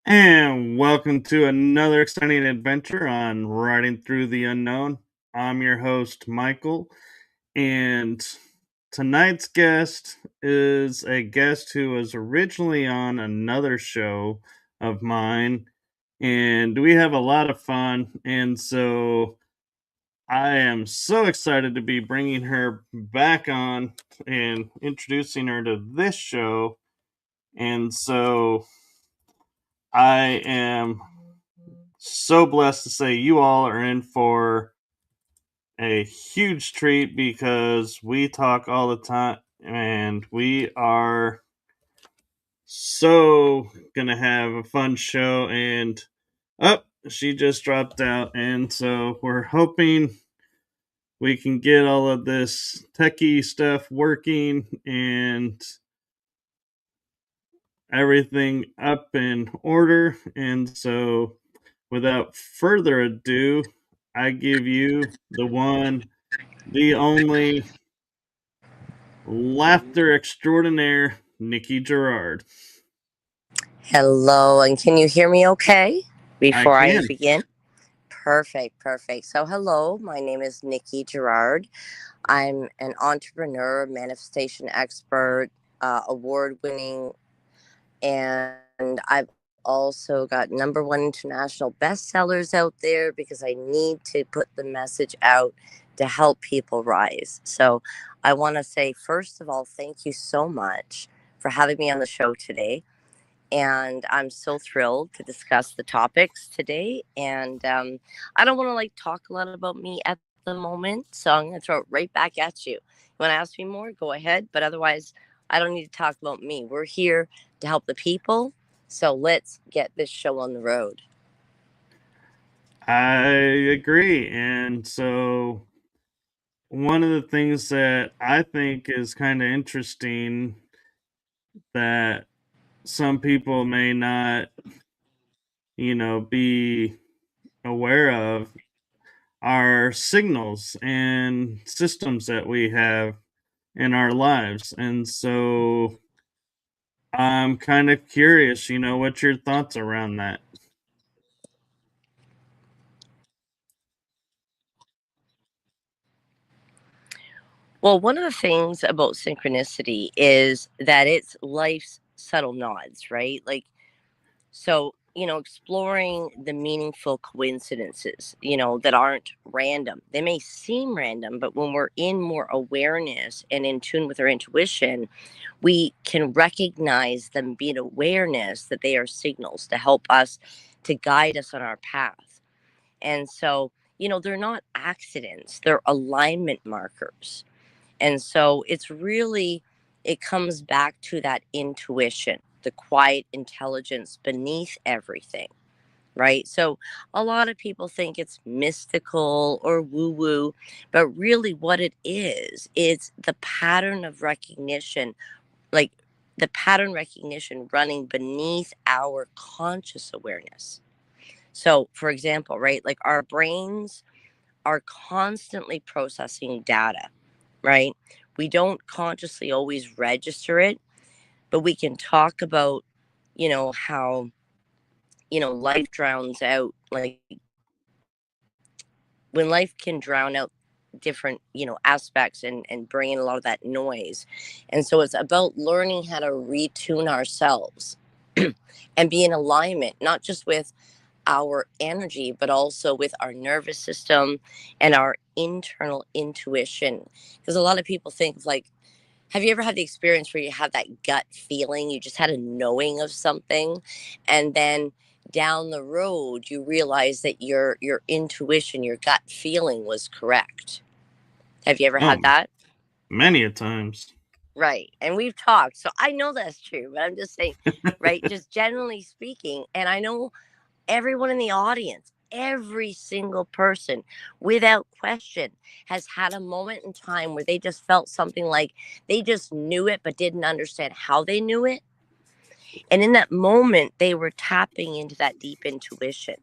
And welcome to another exciting adventure on Riding Through the Unknown. I'm your host, Michael, and tonight's guest is a guest who was originally on another show of mine, and we have a lot of fun. And so I am so excited to be bringing her back on and introducing her to this show. And so I am so blessed to say you all are in for a huge treat because we talk all the time and we are so gonna have a fun show. And she just dropped out, and so we're hoping we can get all of this techie stuff working and everything up in order. And so without further ado, I give you the one, the only laughter extraordinaire, Nikki Girard. Hello, and can you hear me okay I before I can. begin? Perfect. So, hello, my name is Nikki Girard. I'm an entrepreneur, manifestation expert, award winning, and I've also got #1 international bestsellers out there because I need to put the message out to help people rise. So, I want to say, first of all, thank you so much for having me on the show today. And I'm so thrilled to discuss the topics today. And I don't want to talk a lot about me at the moment, so I'm going to throw it right back at you. You want to ask me more? Go ahead. But otherwise, I don't need to talk about me. We're here to help the people. So let's get this show on the road. I agree. And so, one of the things that I think is kind of interesting that some people may not, be aware of are signals and systems that we have in our lives. And so, I'm kind of curious, what's your thoughts around that? Well, one of the things about synchronicity is that it's life's subtle nods, right? So, exploring the meaningful coincidences, that aren't random. They may seem random, but when we're in more awareness and in tune with our intuition, we can recognize them being awareness that they are signals to help us, to guide us on our path. And so, they're not accidents, they're alignment markers. And so it comes back to that intuition, the quiet intelligence beneath everything, right? So a lot of people think it's mystical or woo woo, but really what it is, it's the pattern of recognition, like the pattern recognition running beneath our conscious awareness. So, for example, right, like our brains are constantly processing data, right? We don't consciously always register it, but we can talk about, how, life drowns out, like when life can drown out different, aspects and bring in a lot of that noise. And so it's about learning how to retune ourselves and be in alignment, not just with our energy, but also with our nervous system and our internal intuition. Because a lot of people think of have you ever had the experience where you have that gut feeling? You just had a knowing of something, and then down the road you realize that your intuition, your gut feeling was correct. Have you ever Oh, had that? many a times. Right. And we've talked, so I know that's true, but I'm just saying, right? Just generally speaking, and I know everyone in the audience, every single person, without question, has had a moment in time where they just felt something like they just knew it but didn't understand how they knew it. And in that moment, they were tapping into that deep intuition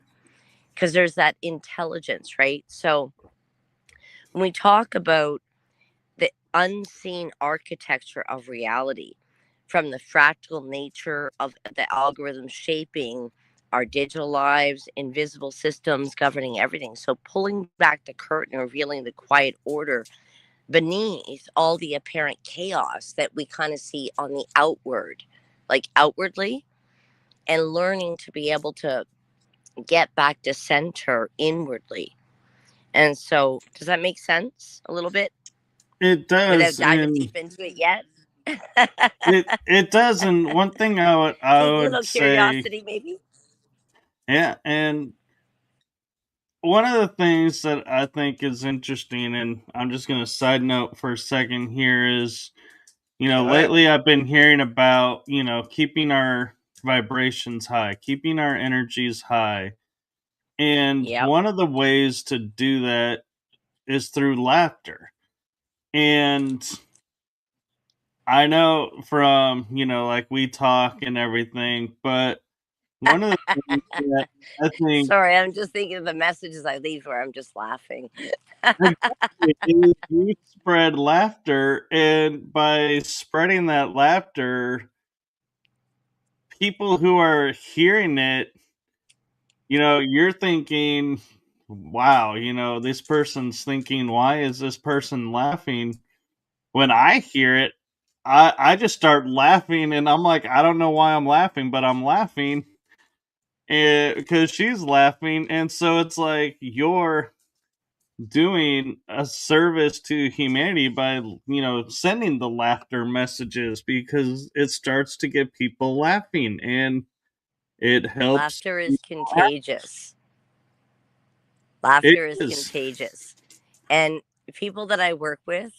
because there's that intelligence, right? So when we talk about the unseen architecture of reality, from the fractal nature of the algorithm shaping our digital lives, invisible systems governing everything. So pulling back the curtain, revealing the quiet order beneath all the apparent chaos that we kind of see on the outward, like outwardly, and learning to be able to get back to center inwardly. And so, does that make sense a little bit It without does, diving and deep into it yet? it does. And one thing I Pique a would little say, curiosity, maybe? yeah, and one of the things that I think is interesting, and I'm just going to side note for a second here, is Sure. lately I've been hearing about keeping our vibrations high, keeping our energies high, and Yep. one of the ways to do that is through laughter. And I know from like we talk and everything, but one of the things that I think Sorry, I'm just thinking of the messages I leave where I'm just laughing. exactly is you spread laughter, and by spreading that laughter, people who are hearing it, you're thinking, wow, this person's thinking, why is this person laughing? When I hear it, I just start laughing, and I'm like, I don't know why I'm laughing, but I'm laughing because she's laughing. And so it's like you're doing a service to humanity by sending the laughter messages, because it starts to get people laughing, and it helps. Laughter is contagious. It Laughter is is. contagious. And people that I work with,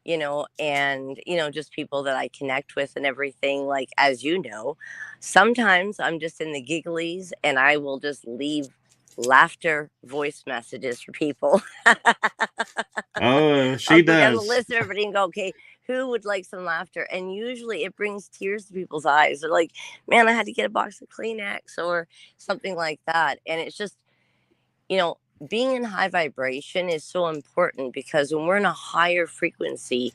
and, just people that I connect with and everything, like, as you know, sometimes I'm just in the gigglies and I will just leave laughter voice messages for people. Oh, I'll she go down the does. list of everybody and go, okay, who would like some laughter? And usually it brings tears to people's eyes. They're like, man, I had to get a box of Kleenex or something like that. And it's just, you know, being in high vibration is so important, because when we're in a higher frequency,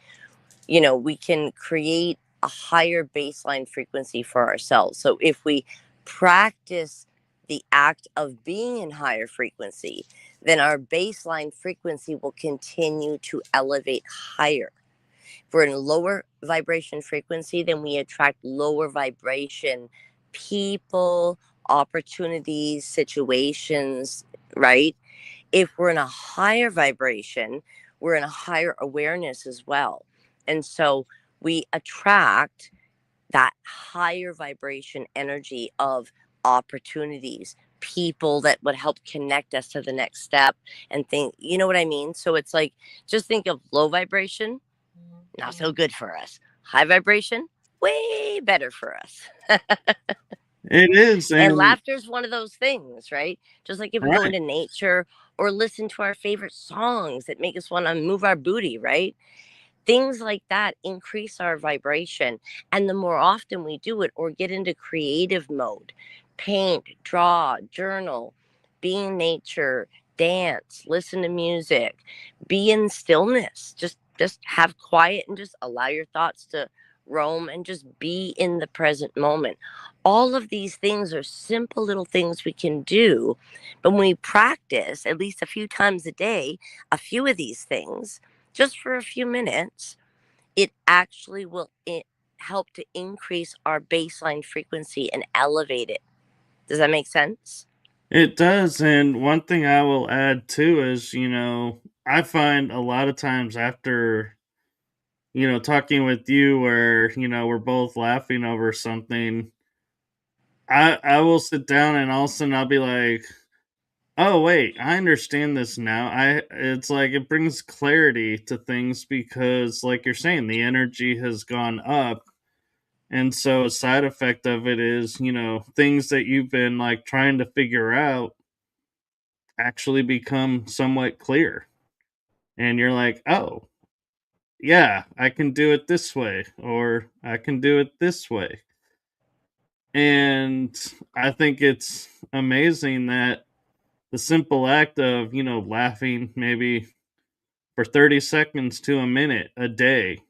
we can create a higher baseline frequency for ourselves. So if we practice the act of being in higher frequency, then our baseline frequency will continue to elevate higher. If we're in a lower vibration frequency, then we attract lower vibration people, opportunities, situations, right? If we're in a higher vibration, we're in a higher awareness as well. And so we attract that higher vibration energy of opportunities, people that would help connect us to the next step and think, you know what I mean? So it's like, just think of low vibration, not so good for us. High vibration, way better for us. It is, And and laughter is one of those things, right? Just like if we go right. into nature or listen to our favorite songs that make us want to move our booty, right? Things like that increase our vibration. And the more often we do it or get into creative mode, paint, draw, journal, be in nature, dance, listen to music, be in stillness, just have quiet and just allow your thoughts to roam and just be in the present moment. All of these things are simple little things we can do, but when we practice at least a few times a day a few of these things just for a few minutes, it actually will help to increase our baseline frequency and elevate it. Does that make sense? It does, and one thing I will add too is, I find a lot of times after, talking with you where, we're both laughing over something, I will sit down and all of a sudden I'll be like, "Oh wait, I understand this now." It's like it brings clarity to things, because like you're saying, the energy has gone up. And so a side effect of it is, things that you've been like trying to figure out actually become somewhat clear. And you're like, oh, yeah, I can do it this way, or I can do it this way. And I think it's amazing that the simple act of, laughing maybe for 30 seconds to a minute a day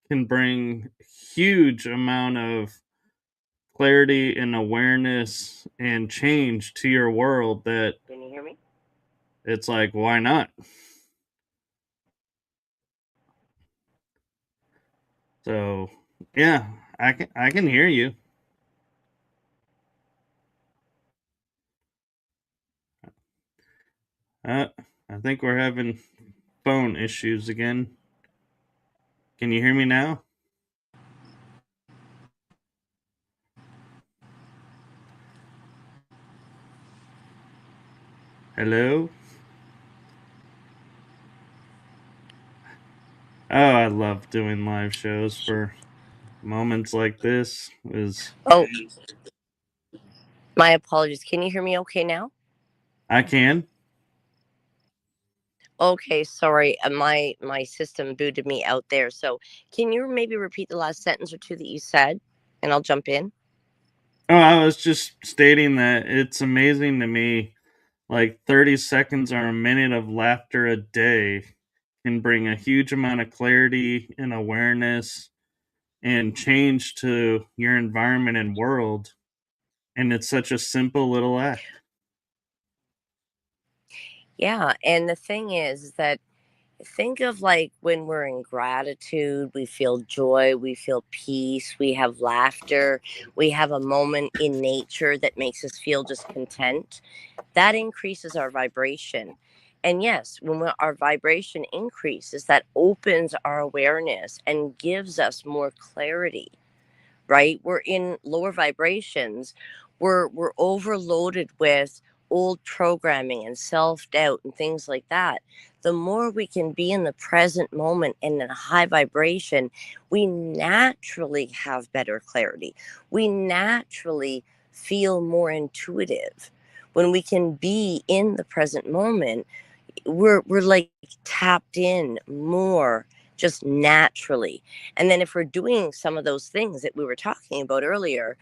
can bring huge amount of clarity and awareness and change to your world that Can you hear me? it's like, why not? So yeah, I can hear you. Uh, I think we're having phone issues again. Can you hear me now? Hello? Oh, I love doing live shows for moments like this. Is Oh, my apologies. Can you hear me okay now? I can. Okay, sorry. My system booted me out there. So, can you maybe repeat the last sentence or two that you said, and I'll jump in? Oh, I was just stating that it's amazing to me. Like 30 seconds or a minute of laughter a day can bring a huge amount of clarity and awareness and change to your environment and world. And it's such a simple little act. Yeah, and the thing is that think of like when we're in gratitude, we feel joy, we feel peace, we have laughter, we have a moment in nature that makes us feel just content. That increases our vibration. And yes, when our vibration increases, that opens our awareness and gives us more clarity, right? We're in lower vibrations. We're overloaded with old programming and self-doubt and things like that. The more we can be in the present moment and in a high vibration, we naturally have better clarity. We naturally feel more intuitive. When we can be in the present moment, we're like tapped in more just naturally. And then if we're doing some of those things that we were talking about earlier,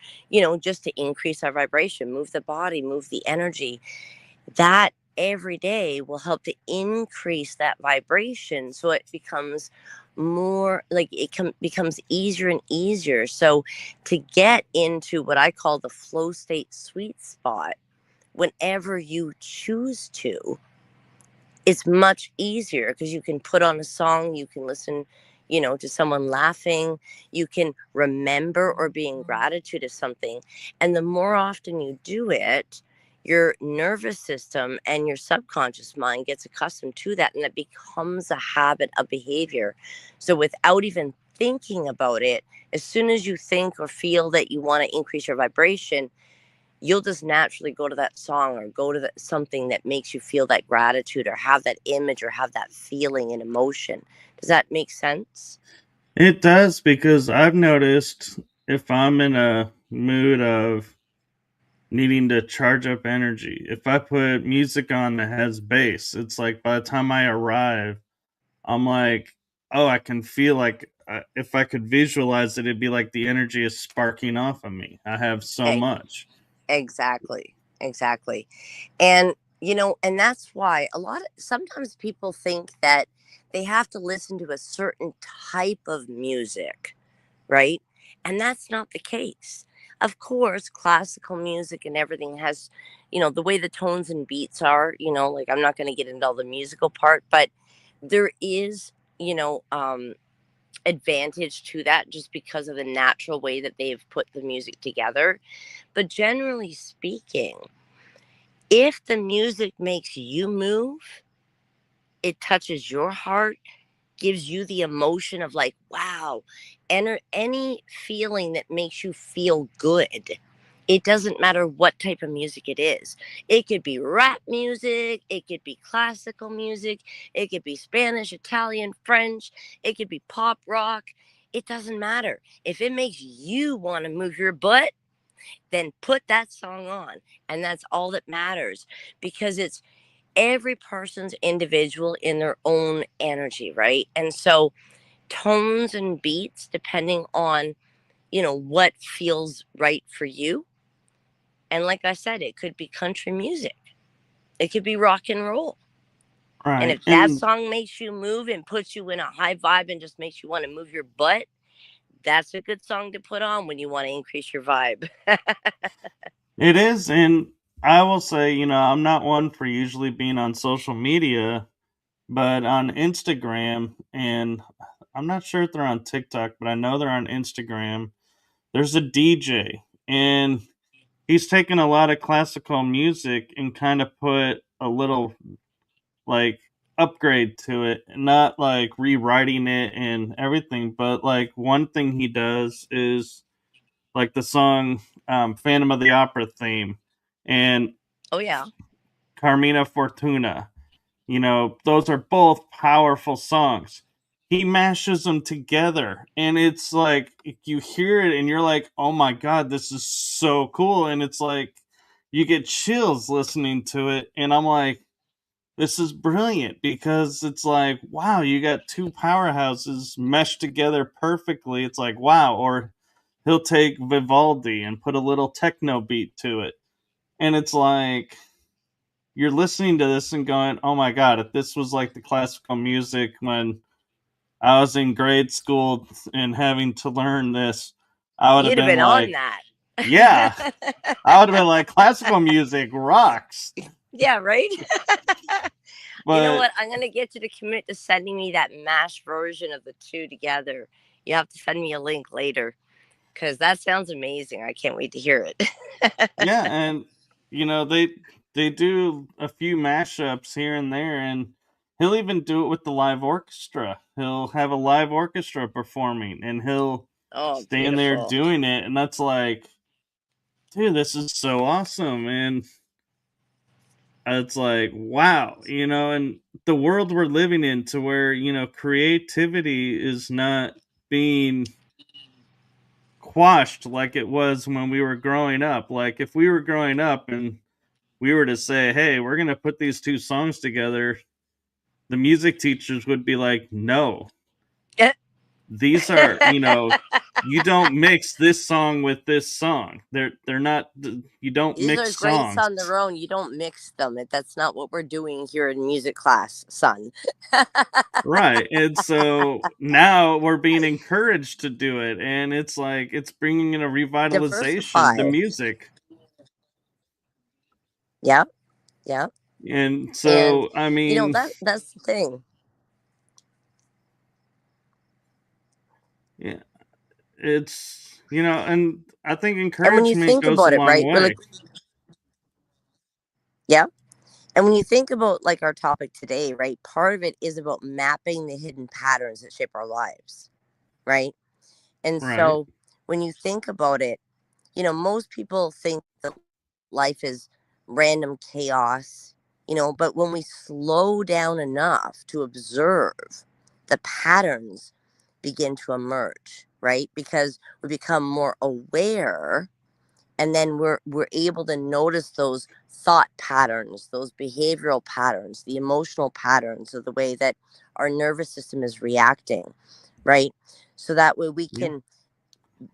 just to increase our vibration, move the body, move the energy, that every day will help to increase that vibration so it becomes more like becomes easier and easier. So to get into what I call the flow state sweet spot whenever you choose to, it's much easier because you can put on a song, you can listen, to someone laughing, you can remember or be in gratitude of something. And the more often you do it, your nervous system and your subconscious mind gets accustomed to that, and it becomes a habit of behavior. So without even thinking about it, as soon as you think or feel that you want to increase your vibration, you'll just naturally go to that song or go to something that makes you feel that gratitude or have that image or have that feeling and emotion. Does that make sense? It does, because I've noticed if I'm in a mood of needing to charge up energy, if I put music on that has bass, it's like by the time I arrive, I'm like, oh, I can feel like if I could visualize it, it'd be like the energy is sparking off of me. I have so E- much. Exactly. Exactly. And, and that's why sometimes people think that they have to listen to a certain type of music, right? And that's not the case. Of course, classical music and everything has, the way the tones and beats are, like I'm not going to get into all the musical part, but there is, advantage to that just because of the natural way that they've put the music together. But generally speaking, if the music makes you move, it touches your heart, gives you the emotion of like, wow, and any feeling that makes you feel good. It doesn't matter what type of music it is. It could be rap music, it could be classical music, it could be Spanish, Italian, French, it could be pop rock. It doesn't matter. If it makes you want to move your butt, then put that song on. And that's all that matters, because it's every person's individual in their own energy, right? And so tones and beats, depending on, what feels right for you. And like I said, it could be country music, it could be rock and roll. And Right. if that And song makes you move and puts you in a high vibe and just makes you want to move your butt, that's a good song to put on when you want to increase your vibe. It is, and I will say, I'm not one for usually being on social media, but on Instagram, and I'm not sure if they're on TikTok, but I know they're on Instagram. There's a DJ, and he's taken a lot of classical music and kind of put a little like upgrade to it, not like rewriting it and everything, but like one thing he does is like the song Phantom of the Opera theme and Oh yeah. Carmina Fortuna. Those are both powerful songs. He mashes them together, and it's like you hear it and you're like, oh my God, this is so cool. And it's like you get chills listening to it. And I'm like, this is brilliant because it's like, wow, you got two powerhouses meshed together perfectly. It's like, wow. Or he'll take Vivaldi and put a little techno beat to it. And it's like, you're listening to this and going, oh my God, if this was like the classical music when I was in grade school and having to learn this, I would have You'd have been been on like, that. yeah, I would have been like, classical music rocks. Yeah, right? You know But what? I'm going to get you to commit to sending me that mashed version of the two together. You have to send me a link later because that sounds amazing. I can't wait to hear it. yeah, and they do a few mashups here and there, and he'll even do it with the live orchestra. He'll have a live orchestra performing, and he'll Oh, stand there beautiful. doing it, and that's like, dude, this is so awesome. And it's like, wow, and the world we're living in to where, creativity is not being quashed like it was when we were growing up. Like if we were growing up and we were to say, hey, we're going to put these two songs together, the music teachers would be like, no, these are, you don't mix this song with this song. They're not, you don't These are mix great songs. on their own. You don't mix them. That's not what we're doing here in music class, son. Right. And so now we're being encouraged to do it. And it's like, it's bringing in a revitalization to Diversify. music. Yeah, yeah. And And so, I mean, that's the thing. yeah, it's, and I think And when you encouragement think goes a about it, long right? We're like, way. yeah. And when you think about like our topic today, right? Part of it is about mapping the hidden patterns that shape our lives, right? And Right. so when you think about it, most people think that life is random chaos, but when we slow down enough to observe, the patterns begin to emerge, right? Because we become more aware, and then we're able to notice those thought patterns, those behavioral patterns, the emotional patterns of the way that our nervous system is reacting, right? So that way we Yeah. can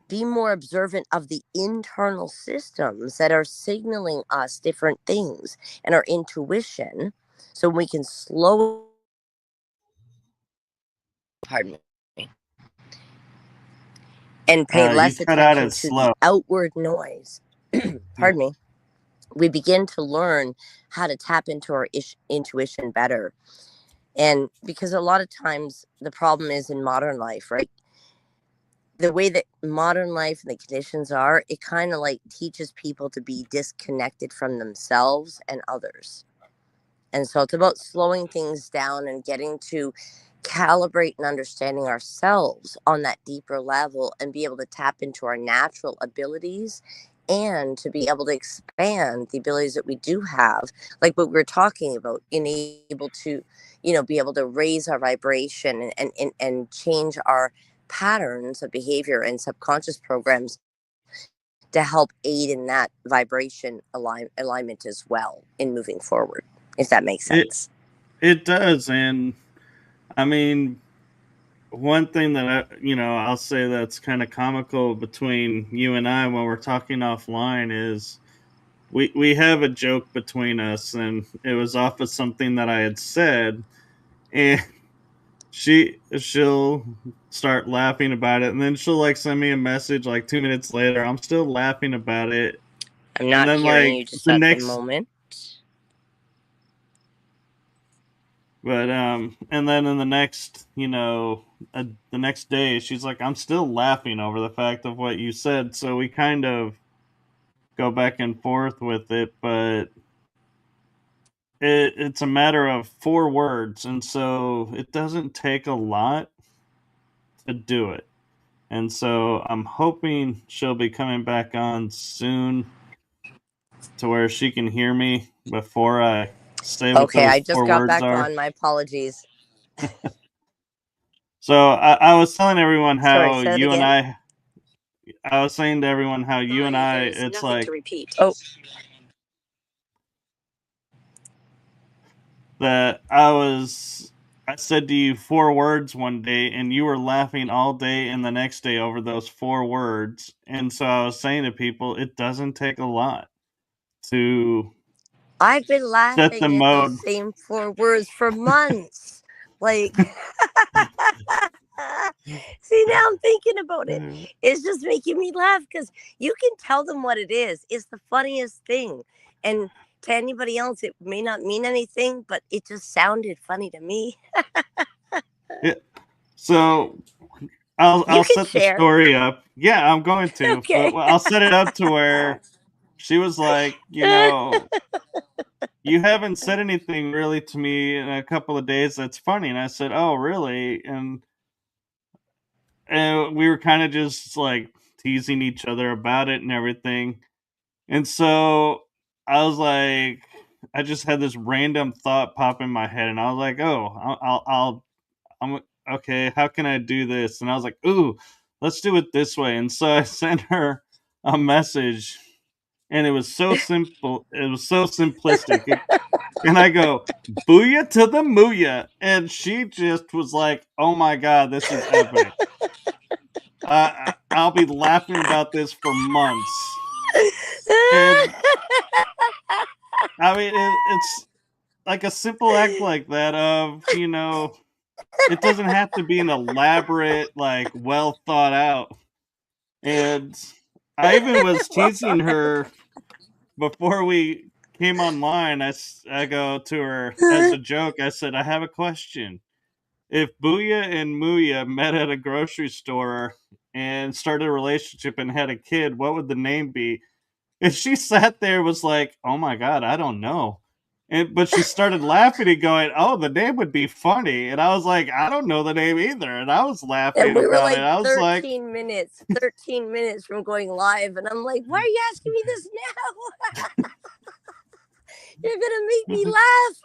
be more observant of the internal systems that are signaling us different things and our intuition, so we can slow, pardon me, and pay You less cut out attention as to the slow. outward noise. Yeah. Pardon me. We begin to learn how to tap into our intuition better. And because a lot of times the problem is in modern life, right? The way that modern life and the conditions are, it kind of like teaches people to be disconnected from themselves and others. And so it's about slowing things down and getting to calibrate and understanding ourselves on that deeper level and be able to tap into our natural abilities and to be able to expand the abilities that we do have, like what we are talking about, being able to, be able to raise our vibration and change our patterns of behavior and subconscious programs to help aid in that vibration alignment as well in moving forward, if that makes It sense. it does, and I mean, one thing that I'll say that's kind of comical between you and I when we're talking offline is we have a joke between us, and it was off of something that I had said, and she'll start laughing about it, and then she'll like send me a message like 2 minutes later. I'm still laughing about it. I'm not then, hearing like, you just the at next the moment. But and then in the next, the next day, she's like, "I'm still laughing over the fact of what you said." So we kind of go back and forth with it, but it's a matter of 4 words, and so it doesn't take a lot to do it. And so I'm hoping she'll be coming back on soon to where she can hear me before I say what Okay, those I just 4 got words back are. on. My apologies. So I was telling everyone Sorry, how say that you and again. I was saying to everyone how you and I, There's it's nothing like to repeat. Oh, that I said to you 4 words one day and you were laughing all day and the next day over those 4 words. And so I was saying to people, it doesn't take a lot to I've been set the laughing at mode. those same 4 words for months. Like, see, now I'm thinking about it. It's just making me laugh because you can tell them what it is. It's the funniest thing. And to anybody else, it may not mean anything, but it just sounded funny to me. Yeah. So I'll You can set the share. story up. Yeah, I'm going to, Okay. but I'll set it up to where she was like, you haven't said anything really to me in a couple of days that's funny. And I said, oh, really? And we were kind of just like teasing each other about it and everything. And so I was like, I just had this random thought pop in my head, and I was like, oh, I'm okay. How can I do this? And I was like, ooh, let's do it this way. And so I sent her a message, and it was so simple. It was so simplistic. And I go, booyah to the mooyah. And she just was like, oh my God, this is epic. I'll be laughing about this for months. And I mean, it's like a simple act like that of, it doesn't have to be an elaborate, like, well thought out. And I even was teasing her before we came online. I go to her as a joke. I said, I have a question. If Booyah and Mooyah met at a grocery store and started a relationship and had a kid, what would the name be? And she sat there and was like, "Oh my God, I don't know." But she started laughing and going, "Oh, the name would be funny." And I was like, "I don't know the name either." And I was And laughing we were about it. like I was like, 13 minutes from going live. And I'm like, why are you asking me this now? You're going to make me laugh.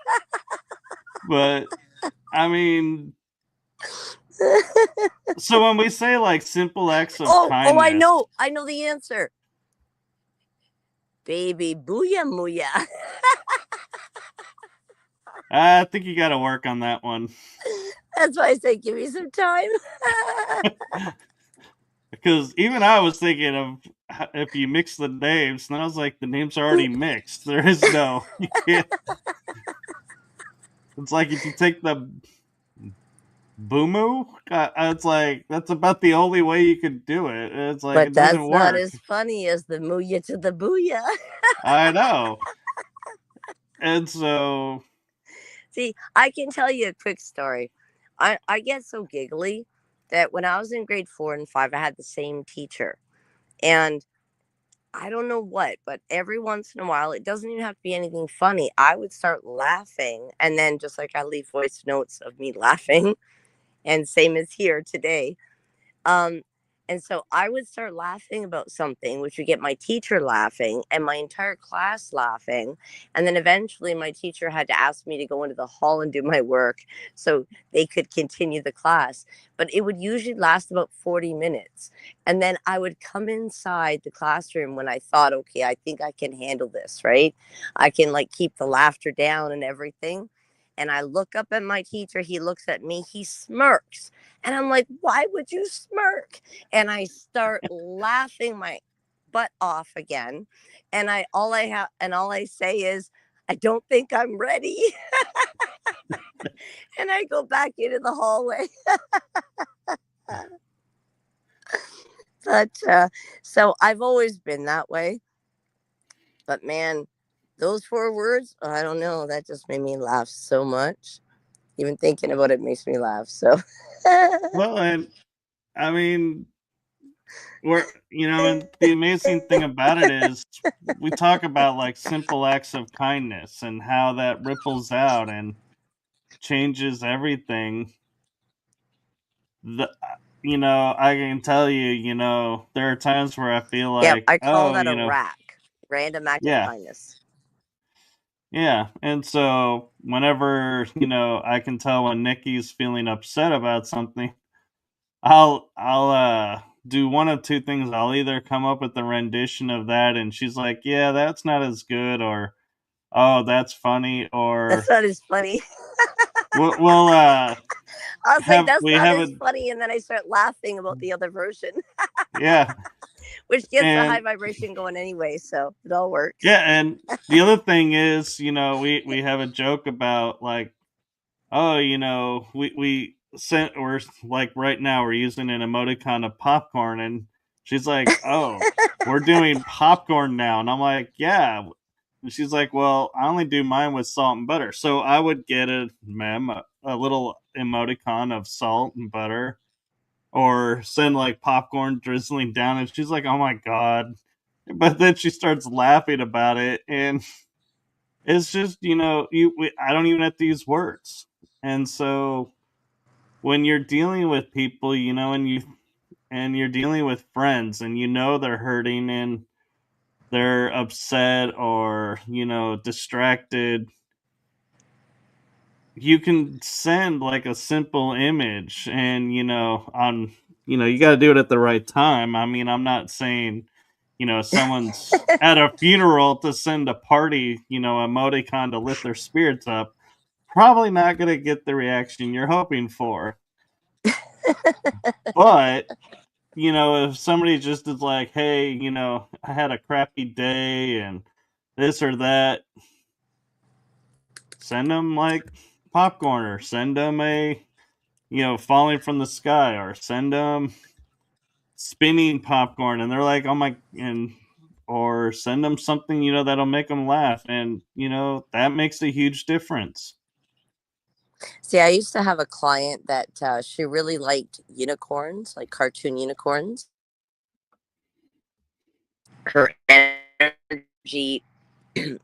but I mean, so when we say like simple acts of kindness, I know the answer. Baby booyah mooyah. I think you got to work on that one. That's why I say give me some time. Because even I was thinking of if you mix the names, and I was like, the names are already mixed. There is no, you can't. It's like if you take the Boomoo, it's like that's about the only way you could do it. It's like But it doesn't that's not work. as funny as the mooyah to the booyah. I know. And so, See, I can tell you a quick story. I get so giggly that when I was in grade 4 and 5, I had the same teacher. And I don't know what, but every once in a while, it doesn't even have to be anything funny. I would start laughing. And then just like I leave voice notes of me laughing. And same as here today. Um, and so I would start laughing about something, which would get my teacher laughing and my entire class laughing. And then eventually my teacher had to ask me to go into the hall and do my work so they could continue the class. But it would usually last about 40 minutes. And then I would come inside the classroom when I thought, okay, I think I can handle this, right? I can like keep the laughter down and everything. And I look up at my teacher, he looks at me, he smirks. And I'm like, why would you smirk? And I start laughing my butt off again. And all I say is, I don't think I'm ready. And I go back into the hallway. But so I've always been that way. But man, those 4 words, I don't know. That just made me laugh so much. Even thinking about it makes me laugh. So, Well, and I mean, and the amazing thing about it is we talk about like simple acts of kindness and how that ripples out and changes everything. I can tell you, there are times where I feel yeah, like, I call oh, that a rack, random act of yeah, kindness. yeah. And so whenever, I can tell when Nikki's feeling upset about something, I'll do one of two things. I'll either come up with a rendition of that and she's like, "Yeah, that's not as good," or "Oh, that's funny," That's or not as funny. we'll I was like, have that's we not have as a funny. And then I start laughing about the other version, yeah. which gets the high And vibration going anyway. So it all works. yeah, and the other thing is, we have a joke about like, oh, we sent we're like right now we're using an emoticon of popcorn, and she's like, "Oh, we're doing popcorn now," and I'm like, "Yeah." And she's like, "Well, I only do mine with salt and butter." So I would get a little emoticon of salt and butter, or send like popcorn drizzling down, and she's like, "Oh my god!" But then she starts laughing about it, and it's just I don't even have to use words, and so when you're dealing with people, and you're dealing with friends, and they're hurting and they're upset or distracted, you can send like a simple image, and you got to do it at the right time. I mean, I'm not saying someone's at a funeral to send a party emoticon to lift their spirits up. Probably not going to get the reaction you're hoping for. But if somebody just is like, "Hey, I had a crappy day and this or that," send them like popcorn, or send them a falling from the sky, or send them spinning popcorn, and they're like, "Oh my," and or send them something that'll make them laugh, and that makes a huge difference. See, I used to have a client that she really liked unicorns, like cartoon unicorns. Her energy,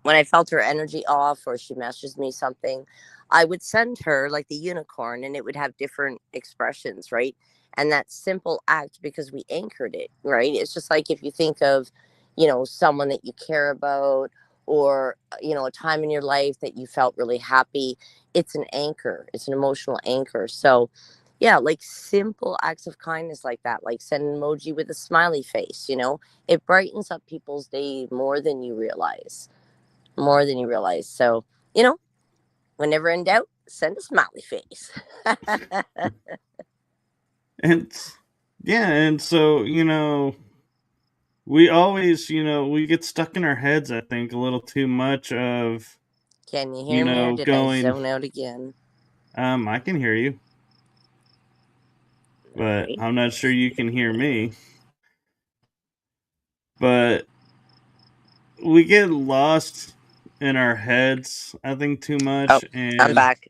when I felt her energy off or she messages me something, I would send her like the unicorn and it would have different expressions, right? And that simple act, because we anchored it, right? It's just like if you think of, someone that you care about, or, a time in your life that you felt really happy. It's an anchor, it's an emotional anchor. So, yeah, like simple acts of kindness like that, like send an emoji with a smiley face, it brightens up people's day more than you realize. More than you realize. So, whenever in doubt, send a smiley face. And yeah, and so we always we get stuck in our heads, I think, a little too much of Can you hear me, or did I going, zone out again? I can hear you, All but right. I'm not sure you can hear me. But we get lost in our heads, I think, too Oh, much. I'm And back.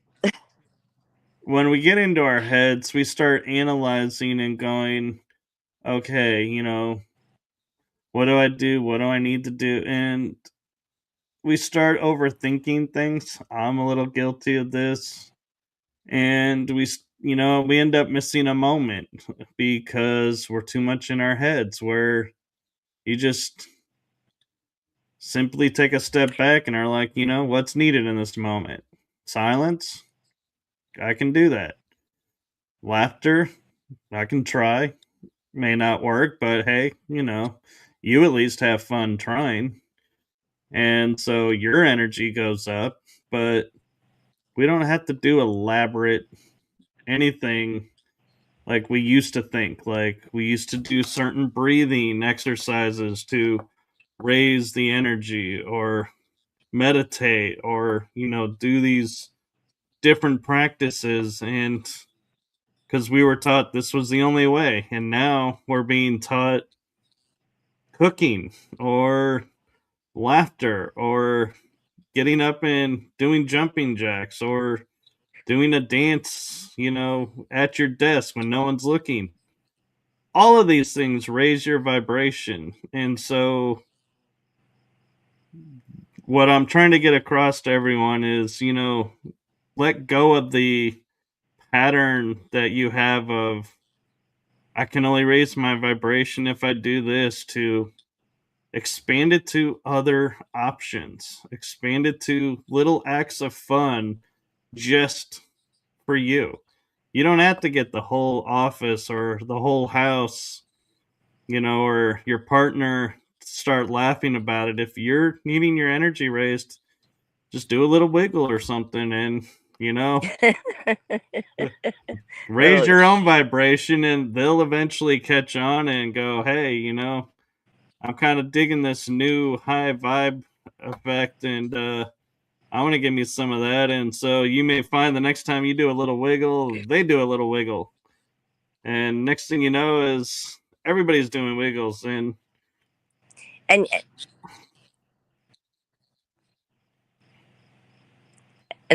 when we get into our heads, we start analyzing and going, okay, what do I do? What do I need to do? And we start overthinking things. I'm a little guilty of this. And we end up missing a moment because we're too much in our heads, where you just simply take a step back and are like, what's needed in this moment? Silence? I can do that. Laughter? I can try. May not work, but hey, you at least have fun trying. And so your energy goes up, but we don't have to do elaborate anything like we used to think. Like we used to do certain breathing exercises to raise the energy, or meditate, or do these different practices, and because we were taught this was the only way, and now we're being taught cooking or laughter or getting up and doing jumping jacks or doing a dance, at your desk when no one's looking. All of these things raise your vibration. And so what I'm trying to get across to everyone is, let go of the pattern that you have of I can only raise my vibration if I do this, to expand it to other options, expand it to little acts of fun just for you. You don't have to get the whole office or the whole house, or your partner to start laughing about it. If you're needing your energy raised, just do a little wiggle or something and, raise Little your own vibration, and they'll eventually catch on and go, hey, I'm kind of digging this new high vibe effect, and I want to give me some of that. And so you may find the next time you do a little wiggle, they do a little wiggle. And next thing you know is everybody's doing wiggles. And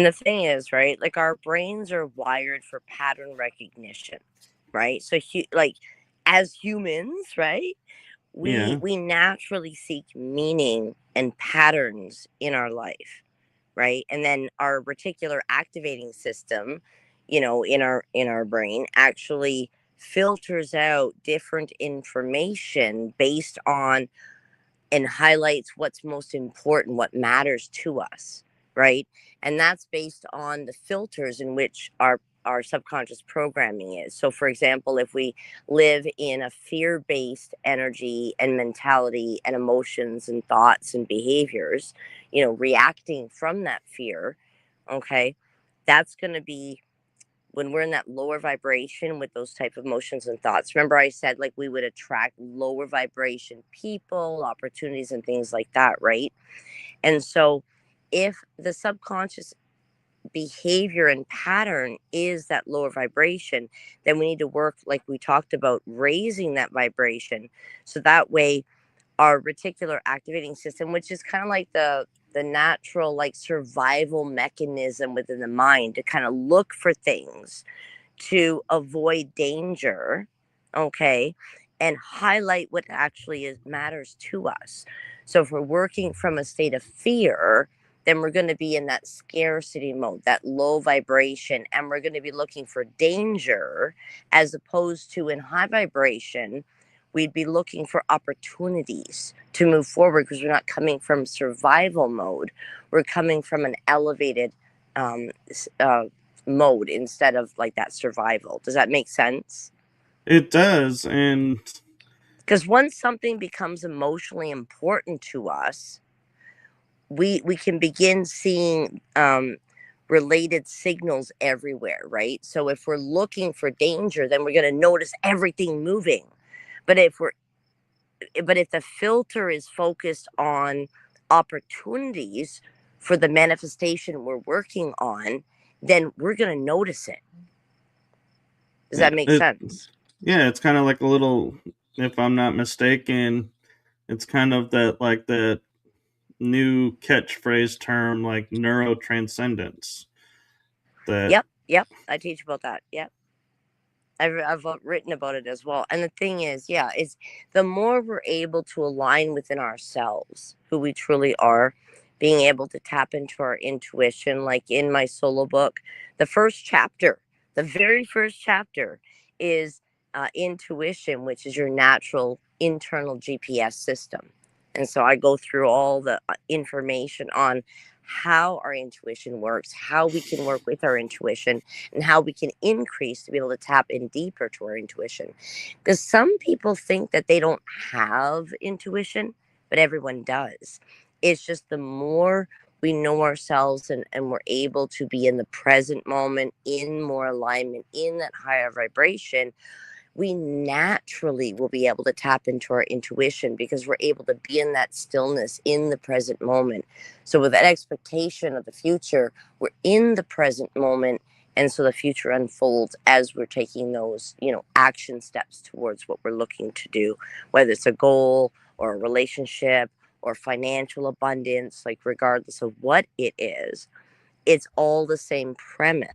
the thing is, right, like our brains are wired for pattern recognition, right? So like as humans, right, we naturally seek meaning and patterns in our life, right? And then our reticular activating system, in our brain actually filters out different information based on and highlights what's most important, what matters to us, right? And that's based on the filters in which our subconscious programming is. So, for example, if we live in a fear based energy and mentality and emotions and thoughts and behaviors, reacting from that fear, okay, that's going to be when we're in that lower vibration with those type of emotions and thoughts. Remember I said like we would attract lower vibration people, opportunities and things like that, right? And so if the subconscious behavior and pattern is that lower vibration, then we need to work, like we talked about, raising that vibration, so that way our reticular activating system, which is kind of like the natural like survival mechanism within the mind to kind of look for things to avoid danger, okay, and highlight what actually matters to us. So if we're working from a state of fear, then we're going to be in that scarcity mode, that low vibration, and we're going to be looking for danger, as opposed to in high vibration, we'd be looking for opportunities to move forward, because we're not coming from survival mode. We're coming from an elevated mode instead of like that survival. Does that make sense? It does. And because once something becomes emotionally important to us, we can begin seeing related signals everywhere, right? So if we're looking for danger, then we're going to notice everything moving. But if the filter is focused on opportunities for the manifestation we're working on, then we're going to notice it. Does that make sense? Yeah, it's kind of like a little, if I'm not mistaken, it's kind of that new catchphrase term, like Neuro Transcendence. Yep. I teach about that. Yep. I've written about it as well. And the thing is, it's the more we're able to align within ourselves, who we truly are, being able to tap into our intuition. Like in my solo book, the very first chapter is intuition, which is your natural internal GPS system. And so I go through all the information on how our intuition works, how we can work with our intuition, and how we can increase to be able to tap in deeper to our intuition. Because some people think that they don't have intuition, but everyone does. It's just the more we know ourselves and we're able to be in the present moment, in more alignment, in that higher vibration, we naturally will be able to tap into our intuition because we're able to be in that stillness in the present moment. So with that expectation of the future, we're in the present moment. And so the future unfolds as we're taking those, action steps towards what we're looking to do, whether it's a goal or a relationship or financial abundance, like regardless of what it is, it's all the same premise.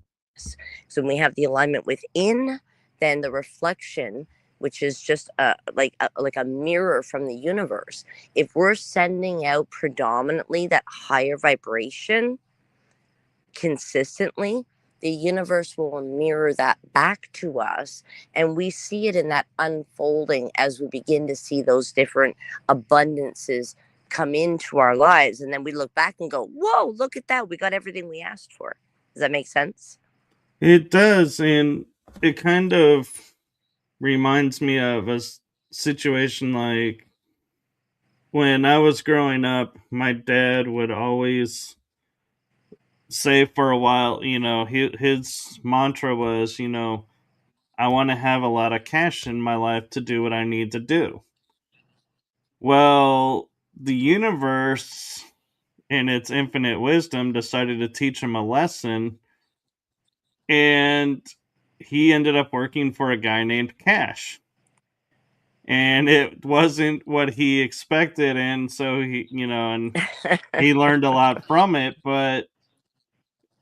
So when we have the alignment within, then the reflection, which is just like a mirror from the universe. If we're sending out predominantly that higher vibration consistently, the universe will mirror that back to us, and we see it in that unfolding as we begin to see those different abundances come into our lives, and then we look back and go, whoa, look at that, we got everything we asked for. Does that make sense? It does, and it kind of reminds me of a situation like when I was growing up. My dad would always say for a while, his mantra was, I want to have a lot of cash in my life to do what I need to do. Well, the universe, in its infinite wisdom, decided to teach him a lesson, and he ended up working for a guy named Cash. And it wasn't what he expected, and so and he learned a lot from it, but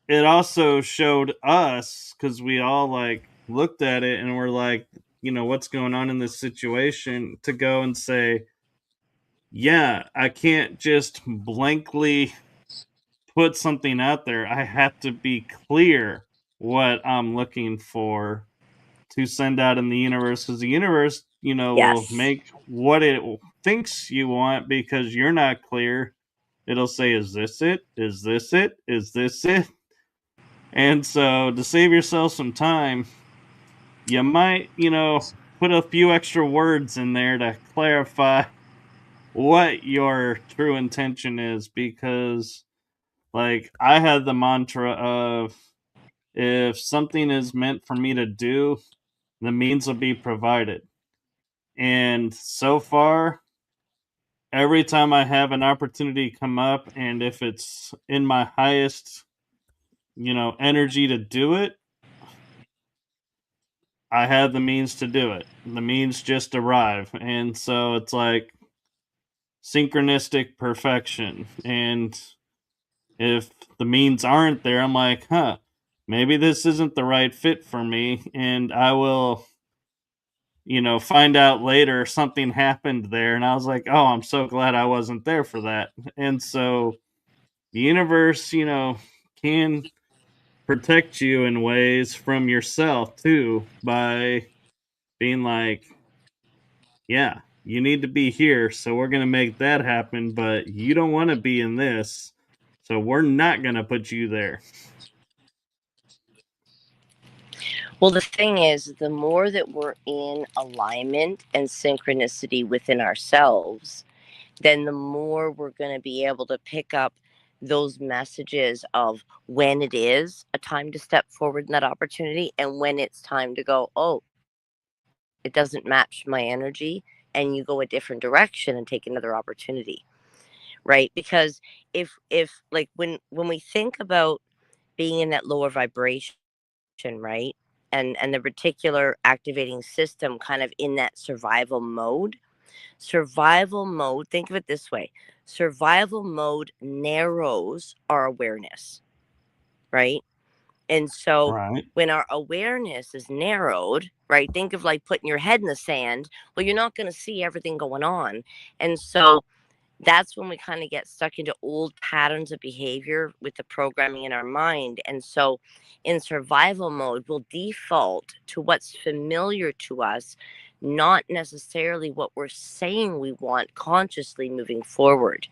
it also showed us, because we all like looked at it and we're like, what's going on in this situation, to go and say, yeah, I can't just blankly put something out there. I have to be clear what I'm looking for to send out in the universe, because the universe, will Yes. make what it thinks you want, because you're not clear. It'll say, is this it? Is this it? Is this it? And so, to save yourself some time, you might, put a few extra words in there to clarify what your true intention is, because, like, I had the mantra of, if something is meant for me to do, the means will be provided. And so far, every time I have an opportunity come up, and if it's in my highest, energy to do it, I have the means to do it. The means just arrive. And so it's like synchronistic perfection. And if the means aren't there, I'm like, maybe this isn't the right fit for me. And I will, find out later something happened there. And I was like, oh, I'm so glad I wasn't there for that. And so the universe, can protect you in ways from yourself too, by being like, yeah, you need to be here, so we're going to make that happen, but you don't want to be in this, so we're not going to put you there. Well, the thing is, the more that we're in alignment and synchronicity within ourselves, then the more we're going to be able to pick up those messages of when it is a time to step forward in that opportunity and when it's time to go, oh, it doesn't match my energy, and you go a different direction and take another opportunity, right? Because if like when we think about being in that lower vibration, right, and the reticular activating system kind of in that survival mode, think of it this way: survival mode narrows our awareness, right? And so Right. when our awareness is narrowed, right, think of like putting your head in the sand. Well, you're not going to see everything going on. And so that's when we kind of get stuck into old patterns of behavior with the programming in our mind. And so in survival mode, we'll default to what's familiar to us, not necessarily what we're saying we want consciously moving forward.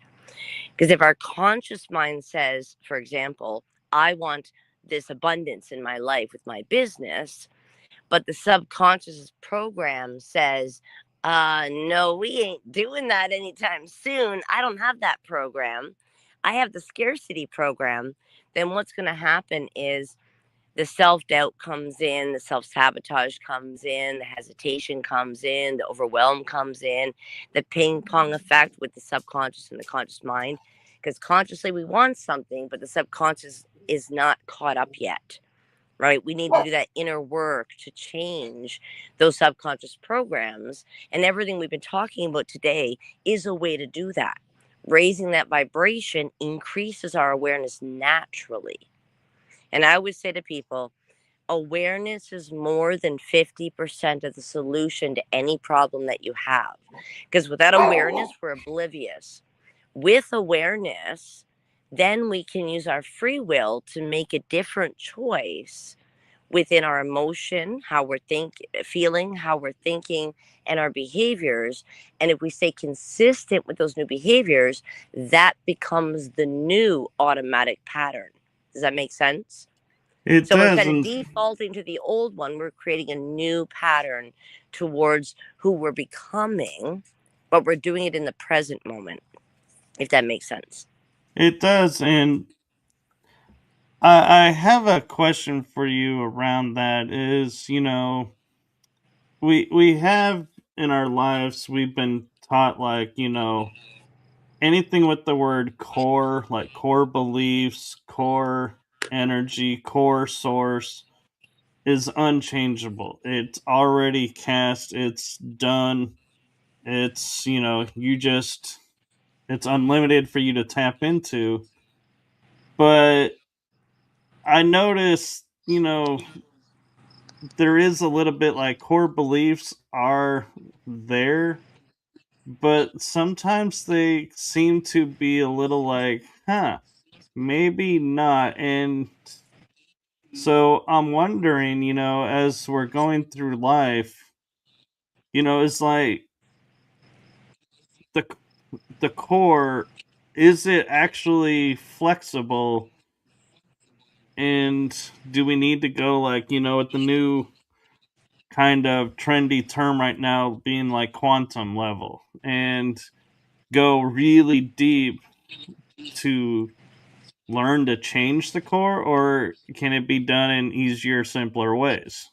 Because if our conscious mind says, for example, I want this abundance in my life with my business, but the subconscious program says, no, we ain't doing that anytime soon. I don't have that program. I have the scarcity program. Then what's going to happen is the self-doubt comes in, the self-sabotage comes in, the hesitation comes in, the overwhelm comes in, the ping pong effect with the subconscious and the conscious mind. Because consciously we want something, but the subconscious is not caught up yet, right? We need to do that inner work to change those subconscious programs. And everything we've been talking about today is a way to do that. Raising that vibration increases our awareness naturally. And I always say to people, awareness is more than 50% of the solution to any problem that you have. Because without awareness, we're oblivious. With awareness, then we can use our free will to make a different choice within our emotion, how we're feeling, how we're thinking, and our behaviors. And if we stay consistent with those new behaviors, that becomes the new automatic pattern. Does that make sense? It So does. instead of And defaulting to the old one, we're creating a new pattern towards who we're becoming, but we're doing it in the present moment, if that makes sense. it does. And I have a question for you around that is, we have in our lives, we've been taught, like, anything with the word core, like core beliefs, core energy, core source, is unchangeable. It's already cast, it's done. It's, it's unlimited for you to tap into. But I noticed, there is a little bit like core beliefs are there, but sometimes they seem to be a little like, maybe not. And so I'm wondering, as we're going through life, it's like the the core, is it actually flexible, and do we need to go, like, with the new kind of trendy term right now being like quantum level, and go really deep to learn to change the core, or can it be done in easier, simpler ways?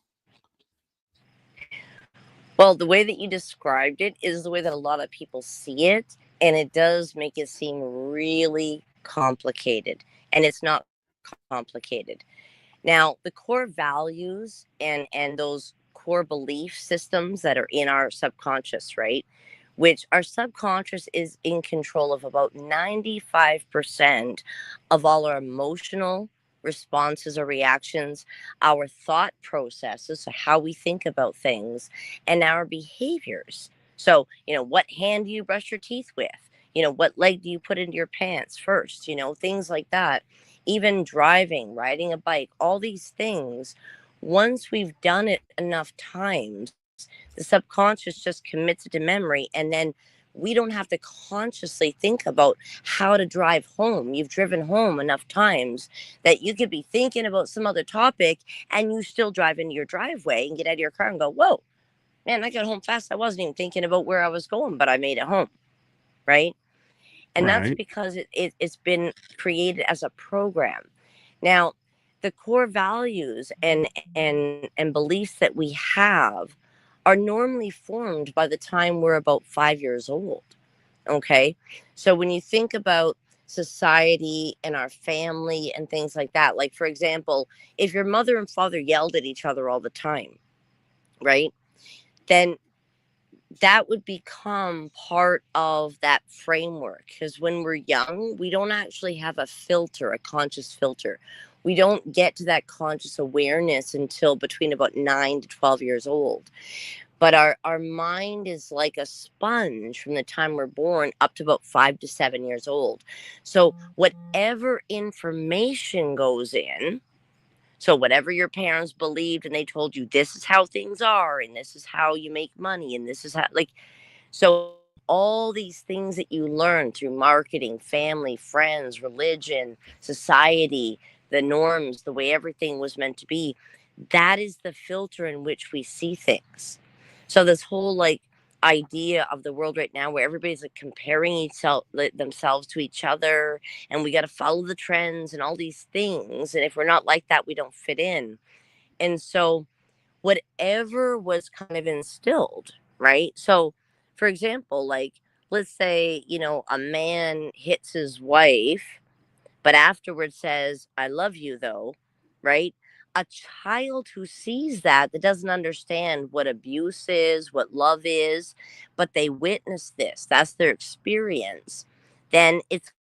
Well, the way that you described it is the way that a lot of people see it, and it does make it seem really complicated, and it's not complicated. Now, the core values and those core belief systems that are in our subconscious, right? Which our subconscious is in control of about 95% of all our emotional responses or reactions, our thought processes, so how we think about things, and our behaviors. So, what hand do you brush your teeth with? What leg do you put into your pants first? Things like that. Even driving, riding a bike, all these things, once we've done it enough times, the subconscious just commits it to memory, and then we don't have to consciously think about how to drive home. You've driven home enough times that you could be thinking about some other topic and you still drive into your driveway and get out of your car and go, whoa, man, I got home fast. I wasn't even thinking about where I was going, but I made it home, right? And that's Right. because it's been created as a program. Now, the core values and beliefs that we have are normally formed by the time we're about 5 years old. Okay. So when you think about society and our family and things like that, like, for example, if your mother and father yelled at each other all the time, right? Then that would become part of that framework, because when we're young, we don't actually have a filter, a conscious filter. We don't get to that conscious awareness until between about 9 to 12 years old. But our mind is like a sponge from the time we're born up to about 5 to 7 years old. So whatever information goes in, so whatever your parents believed and they told you this is how things are and this is how you make money and this is how, like, so all these things that you learn through marketing, family, friends, religion, society, the norms, the way everything was meant to be, that is the filter in which we see things. So this whole, like, idea of the world right now where everybody's like comparing themselves to each other, and we got to follow the trends and all these things, and if we're not like that, we don't fit in. And so whatever was kind of instilled, right? So for example, like, let's say, a man hits his wife but afterwards says, I love you, though, right? A child who sees that doesn't understand what abuse is, what love is, but they witness this, that's their experience. Then it's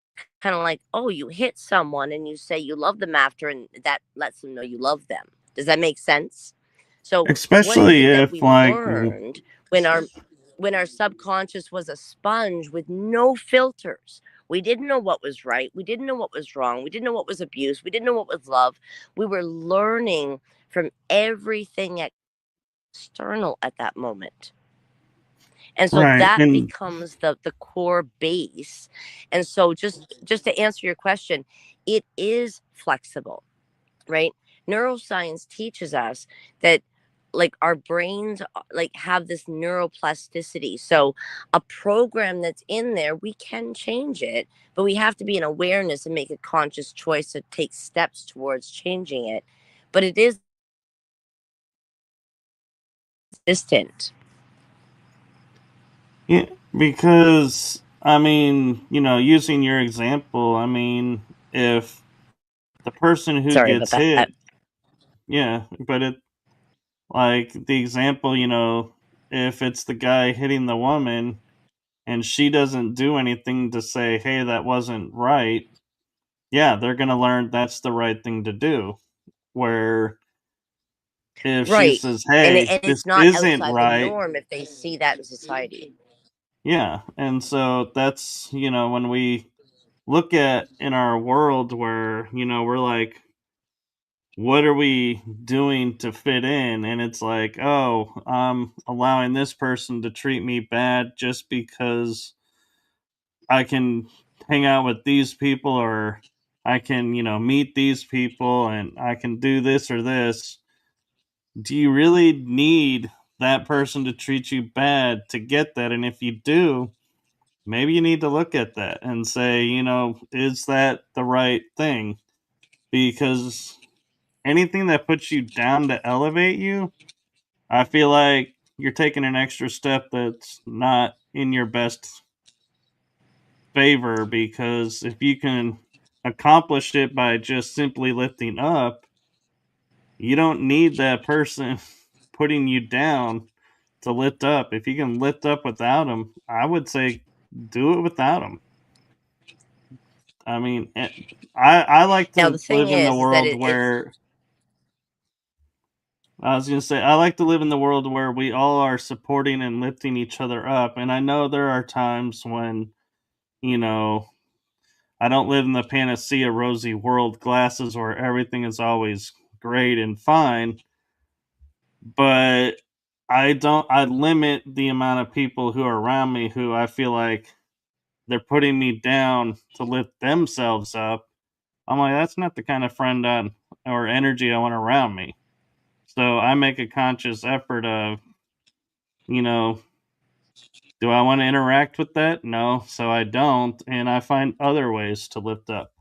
kind of like, oh, you hit someone and you say you love them after, and that lets them know you love them. Does that make sense? So, what is Especially it that if we like learned when our subconscious was a sponge with no filters? We didn't know what was right. We didn't know what was wrong. We didn't know what was abuse. We didn't know what was love. We were learning from everything external at that moment. And so right, that and becomes the core base. And so just to answer your question, it is flexible, right? Neuroscience teaches us that, like, our brains like have this neuroplasticity. So a program that's in there, we can change it, but we have to be in awareness and make a conscious choice to take steps towards changing it. But it is distant. yeah, because I mean, using your example, I mean, if the person who Sorry about gets that. hit, yeah, but it like the example, if it's the guy hitting the woman and she doesn't do anything to say, "Hey, that wasn't right." Yeah, they're going to learn that's the right thing to do. Where if she Right. says, And, "Hey, and this it's not isn't outside the right." norm if they see that in society. Yeah, and so that's, when we look at in our world where, we're like, what are we doing to fit in? And it's like, oh, I'm allowing this person to treat me bad just because I can hang out with these people, or I can, meet these people, and I can do this or this. Do you really need that person to treat you bad to get that? And if you do, maybe you need to look at that and say, is that the right thing? Because anything that puts you down to elevate you, I feel like you're taking an extra step that's not in your best favor. Because if you can accomplish it by just simply lifting up, you don't need that person putting you down to lift up. If you can lift up without them, I would say do it without them. I mean, I like Now the to thing live in the is that world it's where I was going to say I like to live in the world where we all are supporting and lifting each other up. And I know there are times when, you know, I don't live in the panacea rosy world glasses where everything is always great and fine, but I limit the amount of people who are around me who I feel like they're putting me down to lift themselves up. I'm like, that's not the kind of friend or energy I want around me. So I make a conscious effort of, you know, do I want to interact with that? No, so I don't, and I find other ways to lift up.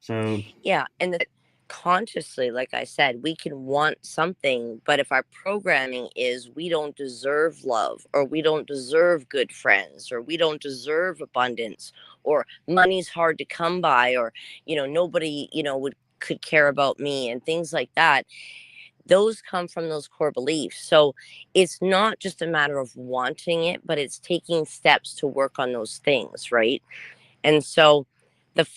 So Yeah, and consciously, like I said, we can want something, but if our programming is we don't deserve love, or we don't deserve good friends, or we don't deserve abundance, or money's hard to come by, or nobody would could care about me, and things like that, those come from those core beliefs. So it's not just a matter of wanting it, but it's taking steps to work on those things, right? And so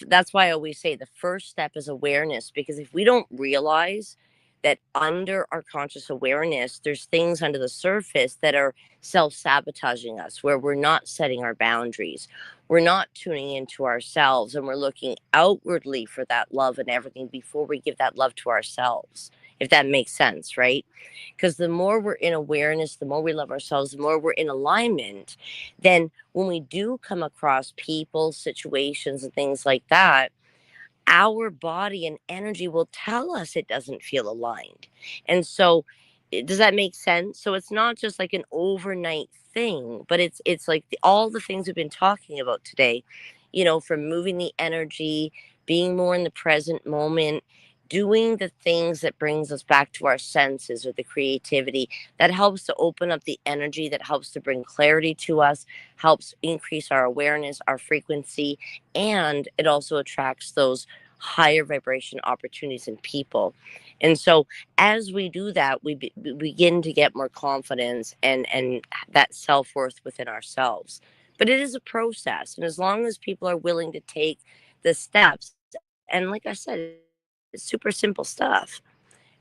that's why I always say the first step is awareness, because if we don't realize that under our conscious awareness, there's things under the surface that are self sabotaging us, where we're not setting our boundaries, we're not tuning into ourselves, and we're looking outwardly for that love and everything before we give that love to ourselves, if that makes sense, right? Because the more we're in awareness, the more we love ourselves, the more we're in alignment, then when we do come across people, situations, and things like that, our body and energy will tell us it doesn't feel aligned. And so, does that make sense? So it's not just like an overnight thing, but it's like all the things we've been talking about today, from moving the energy, being more in the present moment, doing the things that brings us back to our senses or the creativity that helps to open up the energy, that helps to bring clarity to us, helps increase our awareness, our frequency, and it also attracts those higher vibration opportunities in people. And so as we do that, we begin to get more confidence and that self-worth within ourselves. But it is a process, and as long as people are willing to take the steps, and like I said, it's super simple stuff,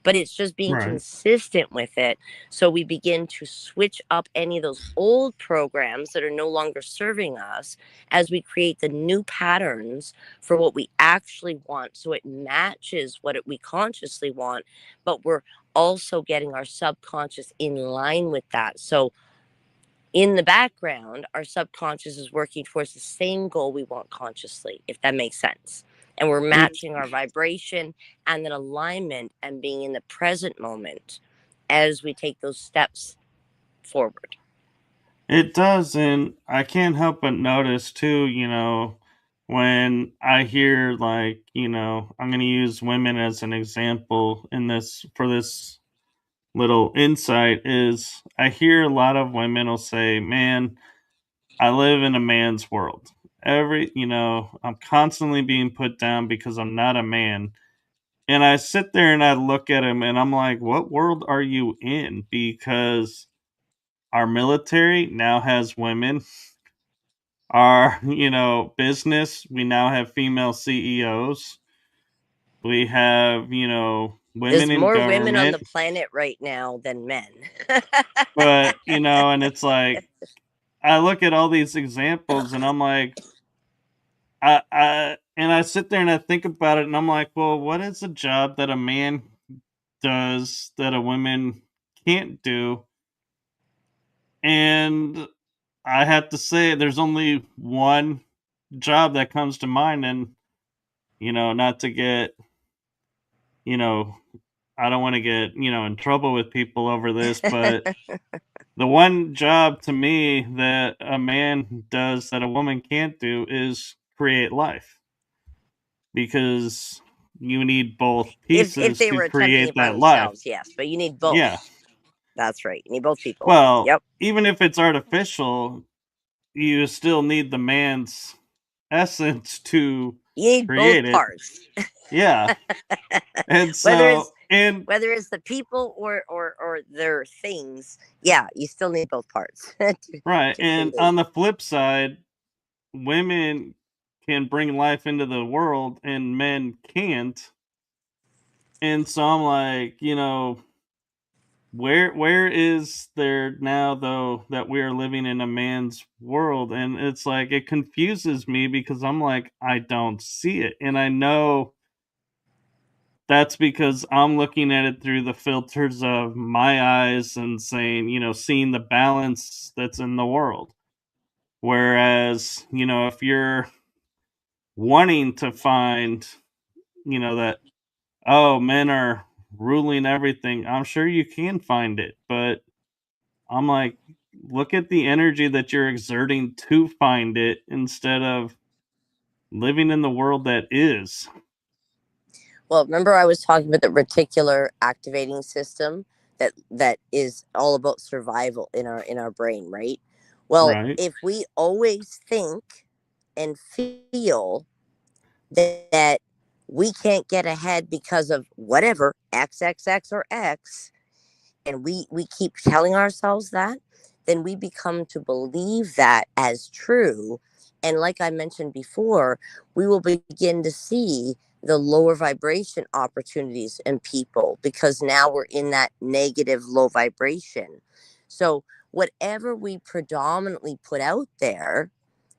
but it's just being Right. consistent with it. So we begin to switch up any of those old programs that are no longer serving us as we create the new patterns for what we actually want. So it matches what we consciously want, but we're also getting our subconscious in line with that. So in the background, our subconscious is working towards the same goal we want consciously, if that makes sense. And we're matching our vibration and then alignment and being in the present moment as we take those steps forward. It does, and I can't help but notice too, when I hear like, I'm going to use women as an example in this for this little insight is I hear a lot of women will say, "Man, I live in a man's world. I'm constantly being put down because I'm not a man." And I sit there and I look at him and I'm like, "What world are you in?" Because our military now has women. Our, business, we now have female CEOs. We have, women There's in more women on government. the planet right now than men. But, and it's like, I look at all these examples and I'm like, and I sit there and I think about it and I'm like, well, what is a job that a man does that a woman can't do? And I have to say, there's only one job that comes to mind. And, not to get, you know, I don't want to get, in trouble with people over this, but the one job to me that a man does that a woman can't do is create life because you need both if pieces they to were attempting create it by that life. themselves, yes, but you need Yeah. both. That's right. You need both people. Well, Yep. even if it's artificial, you still need the man's essence to You need both create it. parts. Yeah. And whether so, it's and whether it's the people or their things, yeah, you still need both parts right. to And create. on the flip side, women can bring life into the world and men can't. And so I'm like, where is there now though that we are living in a man's world? And it's like it confuses me because I'm like, I don't see it. And I know that's because I'm looking at it through the filters of my eyes and saying, seeing the balance that's in the world. Whereas, if you're wanting to find, that, oh, men are ruling everything, I'm sure you can find it. But I'm like, look at the energy that you're exerting to find it instead of living in the world that is. Well, remember I was talking about the reticular activating system that is all about survival in our brain, right? Well, Right. if we always think and feel that we can't get ahead because of whatever XXX or X, and we keep telling ourselves that, then we become to believe that as true. And like I mentioned before, we will begin to see the lower vibration opportunities in people because now we're in that negative low vibration. So whatever we predominantly put out there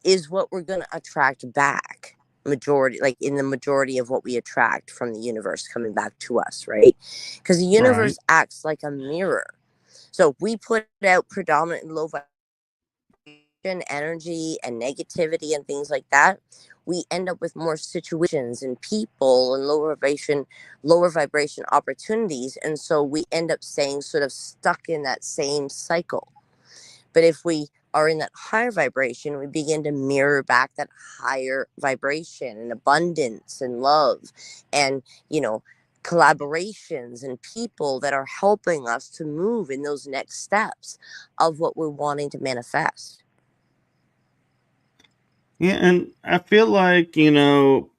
is what we're going to attract back, majority, like in the majority of what we attract from the universe coming back to us, right? Because the Right. universe acts like a mirror. So if we put out predominant low vibration energy, and negativity and things like that, we end up with more situations and people and lower vibration opportunities. And so we end up staying sort of stuck in that same cycle. But if we are in that higher vibration, we begin to mirror back that higher vibration and abundance and love and, collaborations and people that are helping us to move in those next steps of what we're wanting to manifest. Yeah, and I feel like, you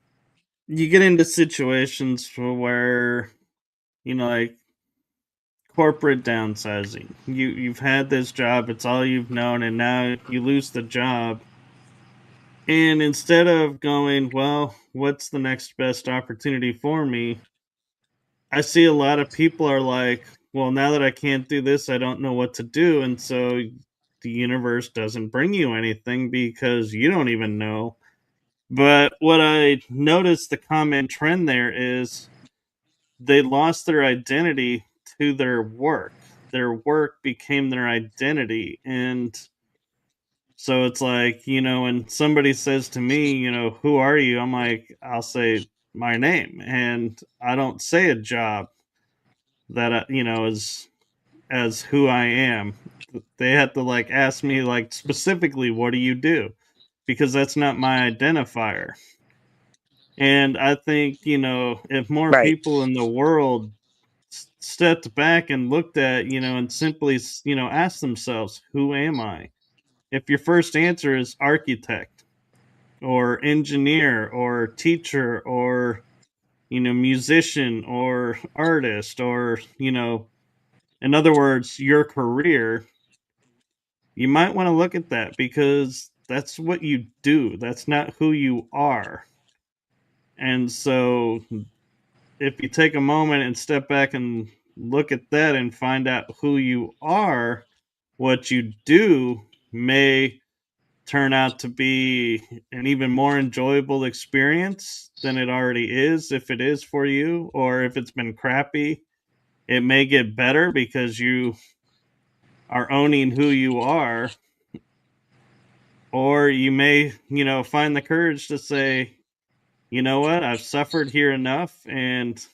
get into situations where, like corporate downsizing. You've had this job, it's all you've known, and now you lose the job. And instead of going, well, what's the next best opportunity for me? I see a lot of people are like, well, now that I can't do this, I don't know what to do. And so the universe doesn't bring you anything because you don't even know. But what I noticed the common trend there is they lost their identity to their work. Their work became their identity. And so it's like, when somebody says to me, who are you? I'm like, I'll say my name. And I don't say a job that, is as who I am. They have to like ask me like specifically, what do you do? Because that's not my identifier. And I think, if more Right. people in the world stepped back and looked at, and simply, asked themselves, who am I? If your first answer is architect or engineer or teacher or, musician or artist or, in other words, your career, you might want to look at that because that's what you do. That's not who you are. And so if you take a moment and step back and look at that and find out who you are, what you do may turn out to be an even more enjoyable experience than it already is if it is for you, or if it's been crappy, it may get better because you are owning who you are. Or you may, find the courage to say, you know what, I've suffered here enough and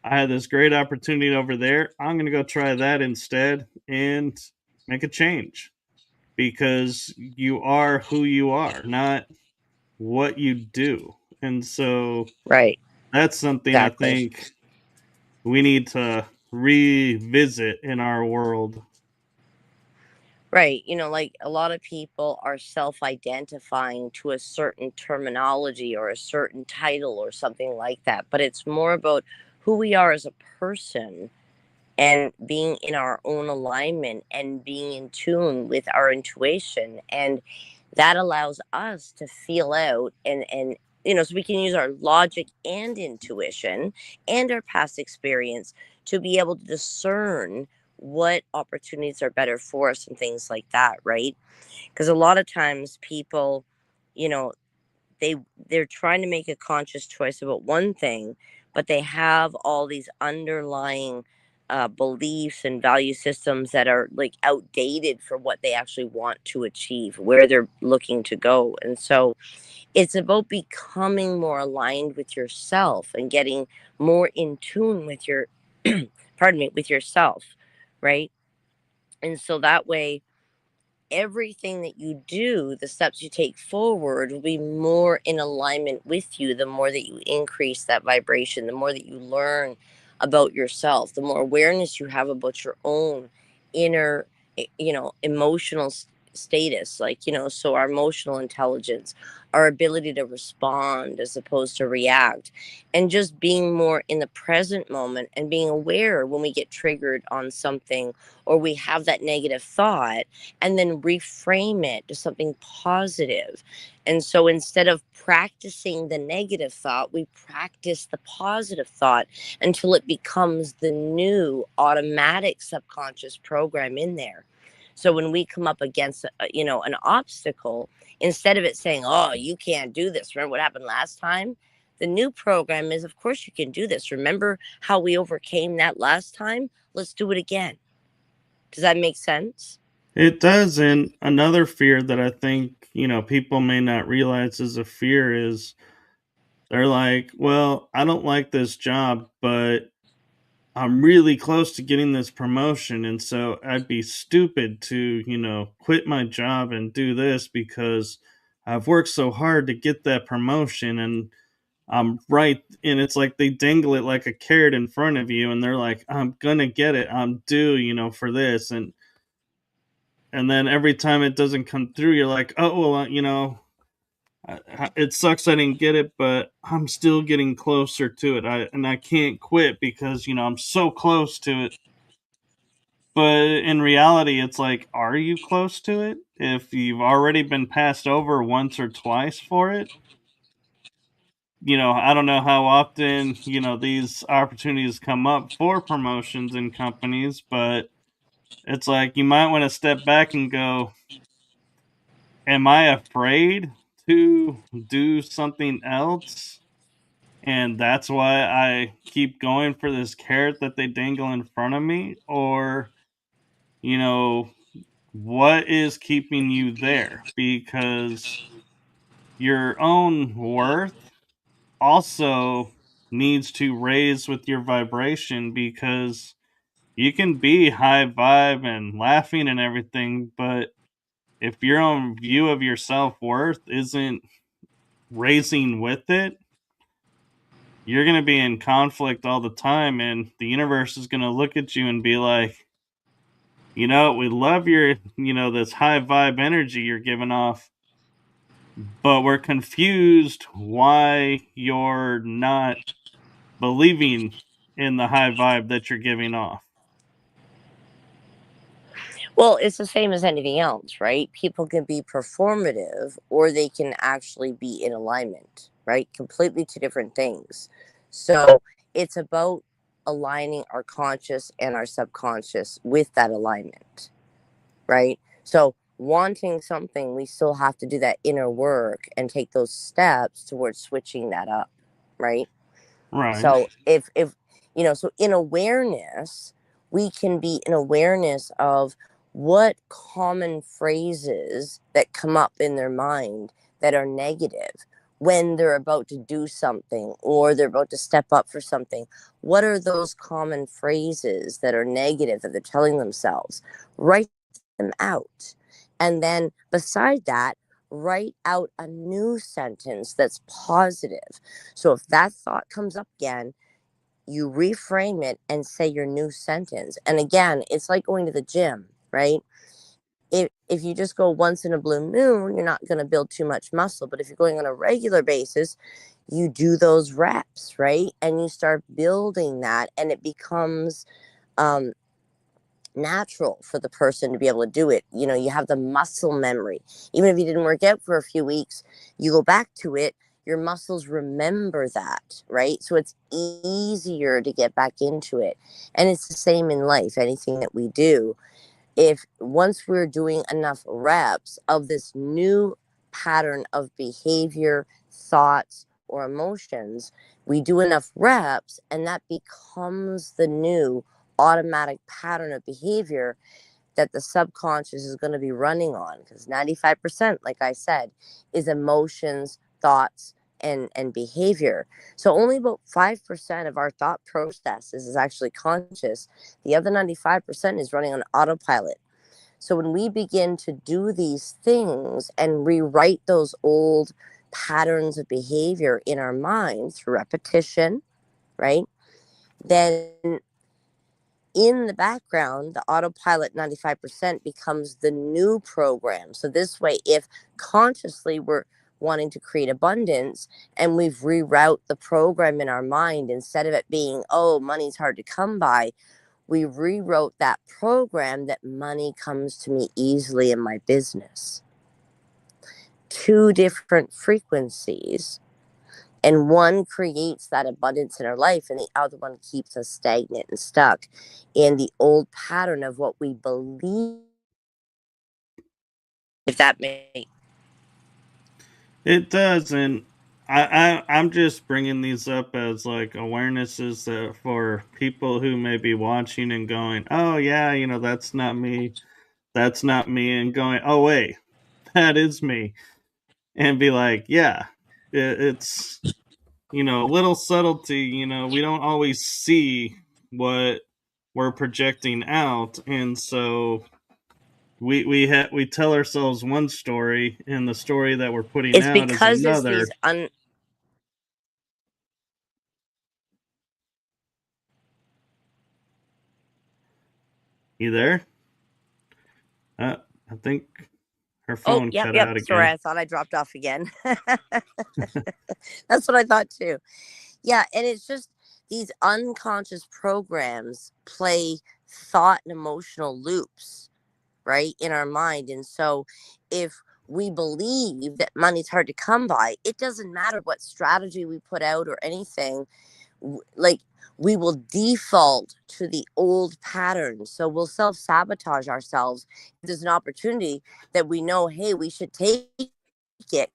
I had this great opportunity over there. I'm going to go try that instead and make a change because you are who you are, not what you do. And so Right. that's something I Exactly. think we need to revisit in our world. Right. Like a lot of people are self identifying to a certain terminology or a certain title or something like that. But it's more about who we are as a person and being in our own alignment and being in tune with our intuition. And that allows us to feel out and so we can use our logic and intuition and our past experience to be able to discern what opportunities are better for us and things like that, right? Because a lot of times people, you know, they're trying to make a conscious choice about one thing, but they have all these underlying beliefs and value systems that are like outdated for what they actually want to achieve, where they're looking to go. And so it's about becoming more aligned with yourself and getting more in tune with your pardon me, with yourself, right? And so that way everything that you do, the steps you take forward will be more in alignment with you. The more that you increase that vibration, the more that you learn about yourself, the more awareness you have about your own inner, emotional status. Like, so our emotional intelligence, our ability to respond as opposed to react, and just being more in the present moment and being aware when we get triggered on something or we have that negative thought and then reframe it to something positive. And so instead of practicing the negative thought, we practice the positive thought until it becomes the new automatic subconscious program in there. So when we come up against, an obstacle, instead of it saying, oh, you can't do this, remember what happened last time? The new program is, of course, you can do this. Remember how we overcame that last time? Let's do it again. Does that make sense? It does. And another fear that I think, people may not realize is a fear is they're like, well, I don't like this job, but I'm really close to getting this promotion. And so I'd be stupid to, quit my job and do this because I've worked so hard to get that promotion. And I'm right. And it's like they dangle it like a carrot in front of you. And they're like, I'm going to get it. I'm due, for this. And then every time it doesn't come through, you're like, oh, well, it sucks I didn't get it, but I'm still getting closer to it. I can't quit because I'm so close to it. But in reality, it's like, are you close to it? If you've already been passed over once or twice for it, I don't know how often these opportunities come up for promotions in companies, but it's like you might want to step back and go, am I afraid to do something else? And that's why I keep going for this carrot that they dangle in front of me? Or, you know, what is keeping you there? Because your own worth also needs to raise with your vibration, because you can be high vibe and laughing and everything, but if your own view of your self worth isn't raising with it, you're going to be in conflict all the time, and the universe is going to look at you and be like, we love your, this high vibe energy you're giving off, but we're confused why you're not believing in the high vibe that you're giving off. Well, it's the same as anything else, right? People can be performative or they can actually be in alignment, right? Completely two different things. So it's about aligning our conscious and our subconscious with that alignment, right? So wanting something, we still have to do that inner work and take those steps towards switching that up, right? Right. So if so in awareness, we can be in awareness of what common phrases that come up in their mind that are negative when they're about to do something or they're about to step up for something. What are those common phrases that are negative that they're telling themselves? Write them out. And then beside that, write out a new sentence that's positive. So if that thought comes up again, you reframe it and say your new sentence. And again, it's like going to the gym, right? If you just go once in a blue moon, you're not going to build too much muscle. But if you're going on a regular basis, you do those reps, right? And you start building that, and it becomes um, natural for the person to be able to do it. You have the muscle memory. Even if you didn't work out for a few weeks, you go back to it, your muscles remember that, right? So it's easier to get back into it. And it's the same in life, anything that we do. If once we're doing enough reps of this new pattern of behavior, thoughts, or emotions, we do enough reps and that becomes the new automatic pattern of behavior that the subconscious is going to be running on, because 95%, like I said, is emotions, thoughts, and behavior. So only about 5% of our thought processes is actually conscious. The other 95% is running on autopilot. So when we begin to do these things and rewrite those old patterns of behavior in our mind through repetition, right? Then in the background, the autopilot 95% becomes the new program. So this way, if consciously we're wanting to create abundance and we've reroute the program in our mind, instead of it being, oh, money's hard to come by, we rewrote that program that money comes to me easily in my business. Two different frequencies. And one creates that abundance in our life, and the other one keeps us stagnant and stuck in the old pattern of what we believe. If that makes It does. And I'm just bringing these up as like awarenesses for people who may be watching and going, oh, yeah, that's not me. that's not me, and going, oh wait, that is me, and be like, yeah, it's a little subtlety. We don't always see what we're projecting out, and so we tell ourselves one story, and the story that we're putting It's out is because there's another. these You there? I think her Oh, phone yep, cut yep. out Sorry, again. I thought I dropped off again. That's what I thought too. Yeah, and it's just these unconscious programs play thought and emotional loops, right, in our mind. And so if we believe that money's hard to come by, it doesn't matter what strategy we put out or anything. Like, we will default to the old patterns. So we'll self sabotage ourselves. There's an opportunity that we know, hey, we should take it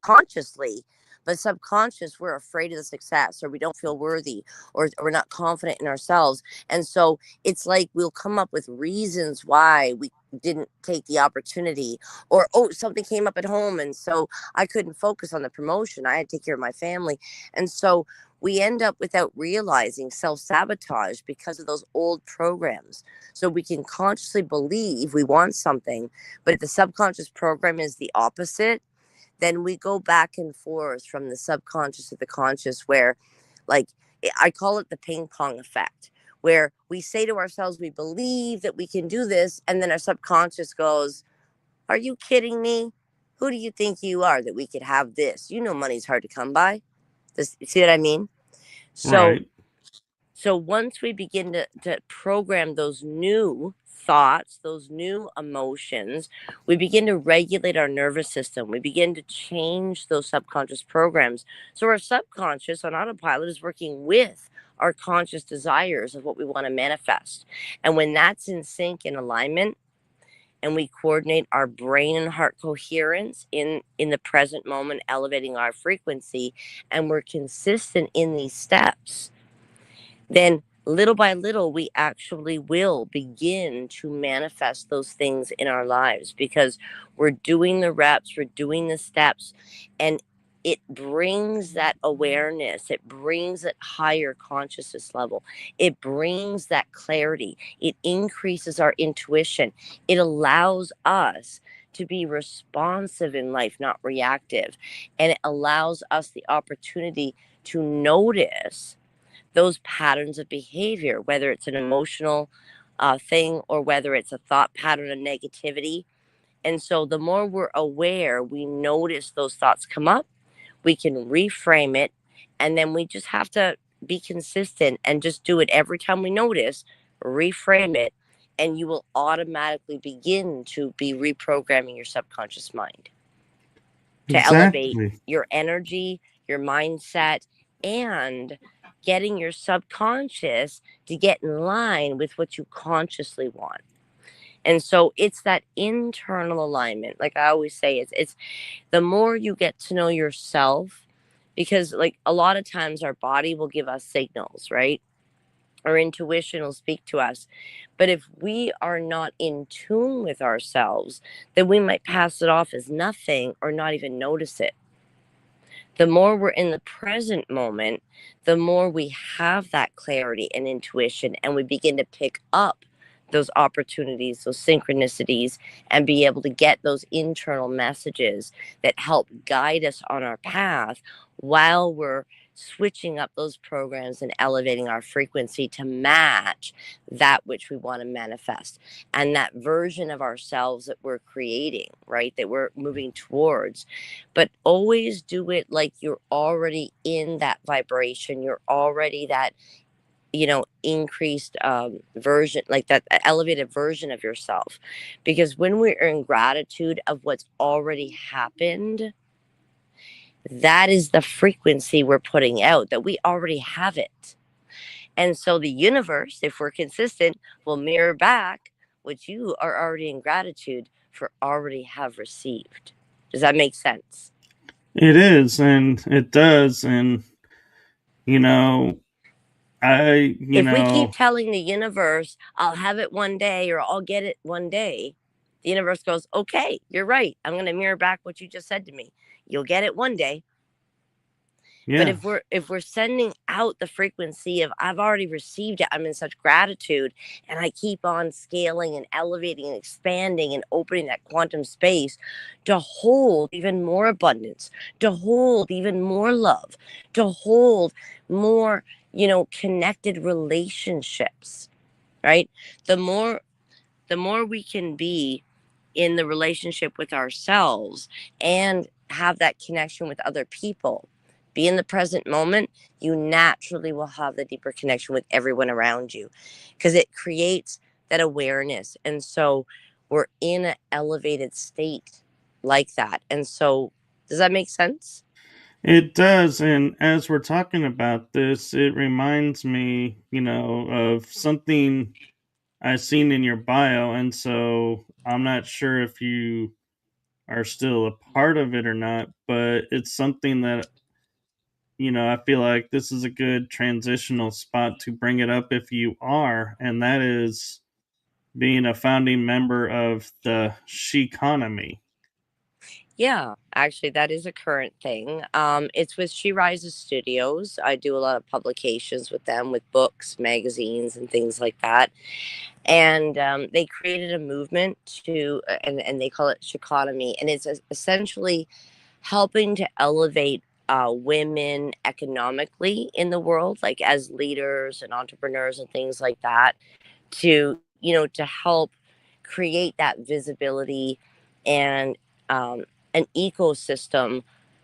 consciously, but subconscious, we're afraid of the success, or we don't feel worthy, or we're not confident in ourselves. And so it's like we'll come up with reasons why we didn't take the opportunity, or oh, something came up at home and so I couldn't focus on the promotion, I had to take care of my family. And so we end up, without realizing, self-sabotage because of those old programs. So we can consciously believe we want something, but if the subconscious program is the opposite, then we go back and forth from the subconscious to the conscious, where, like, I call it the ping pong effect, where we say to ourselves, we believe that we can do this, and then our subconscious goes, are you kidding me? Who do you think you are that we could have this? You know, money's hard to come by. See what I mean? So Right. so once we begin to program those new thoughts, those new emotions, we begin to regulate our nervous system. We begin to change those subconscious programs. So our subconscious on autopilot is working with our conscious desires of what we want to manifest. And when that's in sync, in alignment, and we coordinate our brain and heart coherence in the present moment, elevating our frequency, and we're consistent in these steps, then little by little, we actually will begin to manifest those things in our lives, because we're doing the reps, we're doing the steps, and it brings that awareness, it brings that higher consciousness level, it brings that clarity, it increases our intuition, it allows us to be responsive in life, not reactive, and it allows us the opportunity to notice those patterns of behavior, whether it's an emotional thing or whether it's a thought pattern of negativity. And so the more we're aware, we notice those thoughts come up, we can reframe it, and then we just have to be consistent and just do it every time we notice, reframe it, and you will automatically begin to be reprogramming your subconscious mind to elevate Exactly. your energy, your mindset, and getting your subconscious to get in line with what you consciously want. And so it's that internal alignment. Like I always say, it's the more you get to know yourself, because like a lot of times our body will give us signals, right? Our intuition will speak to us. But if we are not in tune with ourselves, then we might pass it off as nothing or not even notice it. The more we're in the present moment, the more we have that clarity and intuition, and we begin to pick up those opportunities, those synchronicities, and be able to get those internal messages that help guide us on our path while we're switching up those programs and elevating our frequency to match that which we want to manifest, and that version of ourselves that we're creating, right? That we're moving towards. But always do it like you're already in that vibration, you're already that, increased version, like that elevated version of yourself. Because when we're in gratitude of what's already happened, that is the frequency we're putting out, that we already have it. And so the universe, if we're consistent, will mirror back what you are already in gratitude for, already have received. Does that make sense? It is, and it does, and you know, If we keep telling the universe, I'll have it one day or I'll get it one day, the universe goes, okay, you're right. I'm going to mirror back what you just said to me. You'll get it one day. Yeah. But if we're sending out the frequency of I've already received it, I'm in such gratitude, and I keep on scaling and elevating and expanding and opening that quantum space to hold even more abundance, to hold even more love, to hold more, connected relationships, right? The more we can be in the relationship with ourselves and have that connection with other people, be in the present moment, you naturally will have the deeper connection with everyone around you, because it creates that awareness. And so we're in an elevated state like that. And so, does that make sense? It does. And as we're talking about this, it reminds me, of something I seen in your bio. And so I'm not sure if you are still a part of it or not, but it's something that, I feel like this is a good transitional spot to bring it up if you are. And that is being a founding member of the Sheconomy. Yeah, actually, that is a current thing. It's with She Rises Studios. I do a lot of publications with them, with books, magazines, and things like that. And they created a movement and they call it Sheconomy, and it's essentially helping to elevate women economically in the world, like as leaders and entrepreneurs and things like that, to help create that visibility and an ecosystem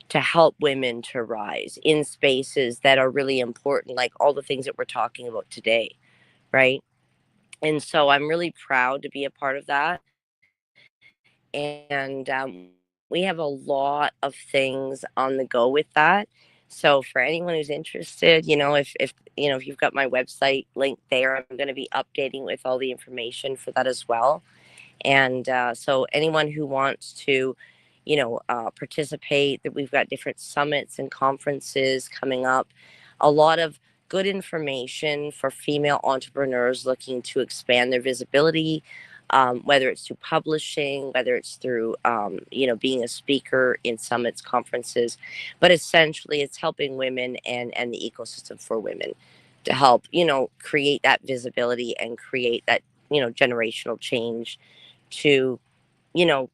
to help women to rise in spaces that are really important, like all the things that we're talking about today, right? And so I'm really proud to be a part of that. And we have a lot of things on the go with that. So for anyone who's interested, if you've got my website link there, I'm going to be updating with all the information for that as well. And so anyone who wants to, participate, that we've got different summits and conferences coming up, a lot of good information for female entrepreneurs looking to expand their visibility, whether it's through publishing, whether it's through, being a speaker in summits, conferences. But essentially, it's helping women and the ecosystem for women to help, create that visibility and create that, generational change to,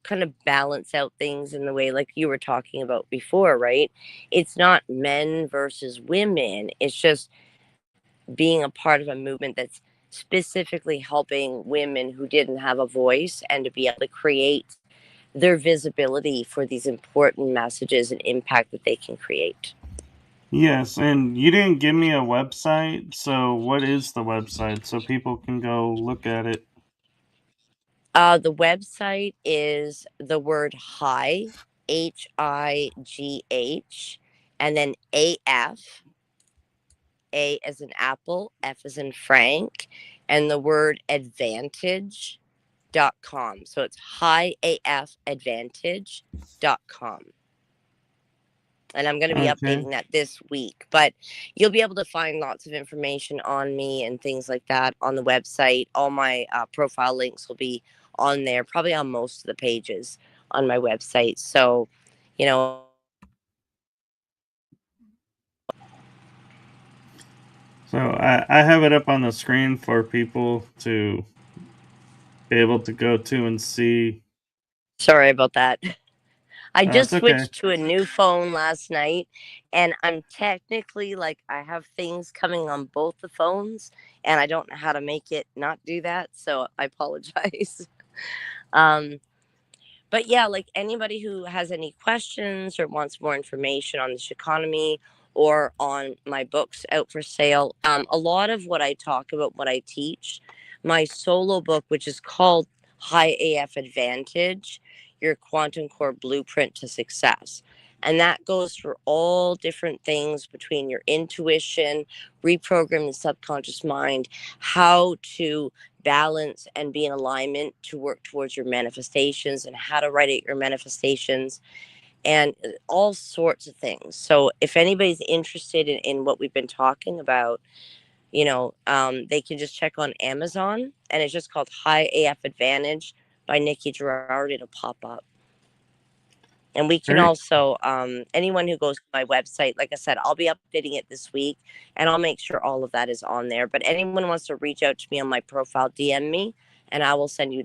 kind of balance out things in the way like you were talking about before, right? It's not men versus women. It's just being a part of a movement that's specifically helping women who didn't have a voice, and to be able to create their visibility for these important messages and impact that they can create. Yes, and you didn't give me a website, so what is the website so people can go look at it? The website is the word high, HIGH, and then AF, A as in apple, F as in Frank, and the word advantage.com. So it's highafadvantage.com. And I'm going to be updating that this week. But you'll be able to find lots of information on me and things like that on the website. All my profile links will be on there, probably on most of the pages on my website. So, So I have it up on the screen for people to be able to go to and see. Sorry about that. I just Okay. switched to a new phone last night, and I'm technically like I have things coming on both the phones, and I don't know how to make it not do that, so I apologize. um, but yeah, like anybody who has any questions or wants more information on the Sheconomy or on my books out for sale, a lot of what I talk about, what I teach, my solo book, which is called High AF Advantage, Your Quantum Core Blueprint to Success. And that goes for all different things between your intuition, reprogramming the subconscious mind, how to balance and be in alignment to work towards your manifestations, and how to write out your manifestations, and all sorts of things. So if anybody's interested in what we've been talking about, They can just check on Amazon, and it's just called High AF Advantage by Nikki Girard. It'll pop up. And we can Very, also, anyone who goes to my website, like I said, I'll be updating it this week, and I'll make sure all of that is on there. But anyone wants to reach out to me on my profile, DM me, and I will send you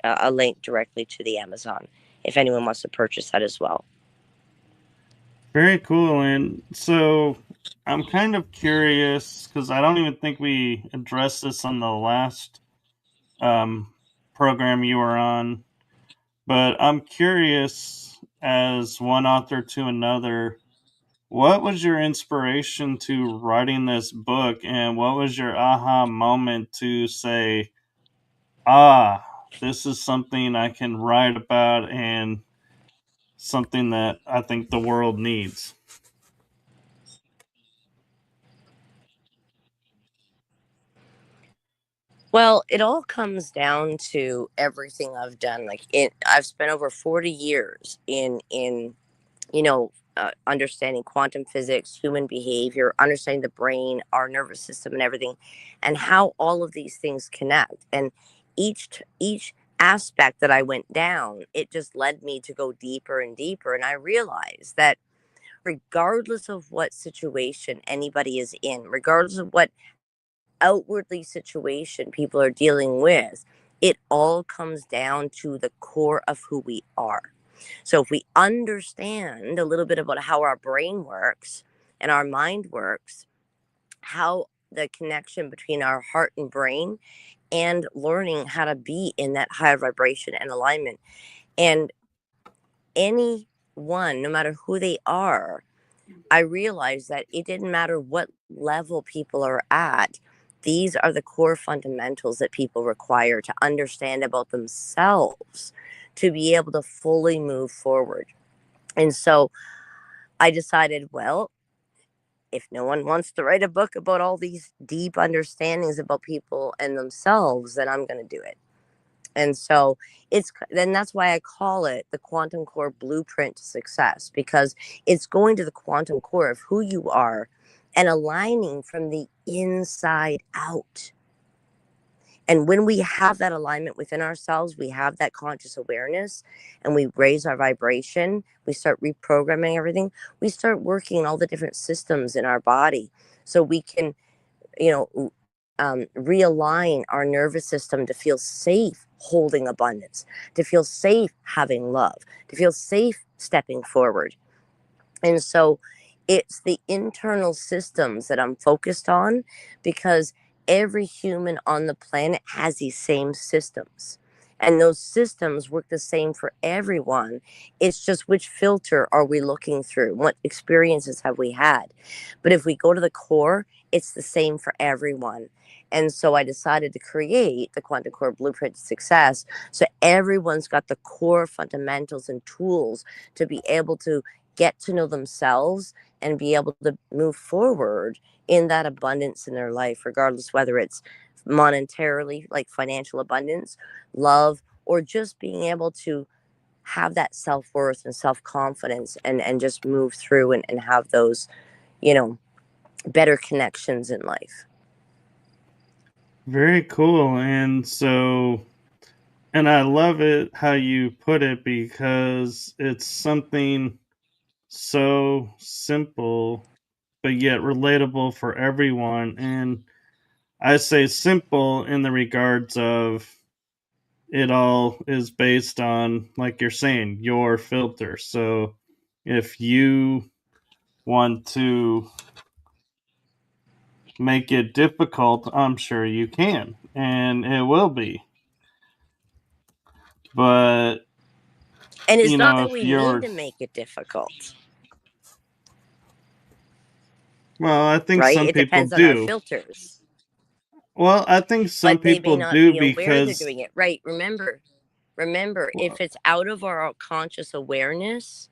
a link directly to the Amazon if anyone wants to purchase that as well. very cool. And so I'm kind of curious because I don't even think we addressed this on the last program you were on, but I'm curious as one author to another, what was your inspiration to writing this book, and what was your aha moment to say, this is something I can write about and something that I think the world needs? Well, it all comes down to everything I've done. I've spent over 40 years in understanding quantum physics, human behavior, understanding the brain, our nervous system, and everything, and how all of these things connect. And each aspect that I went down, it just led me to go deeper and deeper. And I realized that regardless of what situation anybody is in, regardless of what outwardly situation people are dealing with, it all comes down to the core of who we are. So if we understand a little bit about how our brain works and our mind works, how the connection between our heart and brain, and learning how to be in that higher vibration and alignment. And anyone, no matter who they are, I realized that it didn't matter what level people are at. These are the core fundamentals that people require to understand about themselves to be able to fully move forward. And so I decided, well, if no one wants to write a book about all these deep understandings about people and themselves, then I'm going to do it. And so that's why I call it the quantum core blueprint to success, because it's going to the quantum core of who you are and aligning from the inside out. And when we have that alignment within ourselves, we have that conscious awareness, and we raise our vibration, we start reprogramming everything, we start working all the different systems in our body so we can, realign our nervous system to feel safe holding abundance, to feel safe having love, to feel safe stepping forward. And so it's the internal systems that I'm focused on, because every human on the planet has these same systems. And those systems work the same for everyone. It's just which filter are we looking through? What experiences have we had? But if we go to the core, it's the same for everyone. And so I decided to create the Quantum Core Blueprint to Success. So everyone's got the core fundamentals and tools to be able to get to know themselves and be able to move forward in that abundance in their life, regardless whether it's monetarily, like financial abundance, love, or just being able to have that self-worth and self-confidence and just move through and have those, better connections in life. Very cool. And I love it how you put it, because it's something so simple but yet relatable for everyone. And I say simple in the regards of it all is based on, like you're saying, your filter. So if you want to make it difficult, I'm sure you can, and it will be. But And it's not that if we mean you're, to make it difficult, well, I think right? some It people depends on our do. filters, Well, I think some but they may people not do be aware they're because, doing it, right? Remember, if well, it's out of our conscious awareness,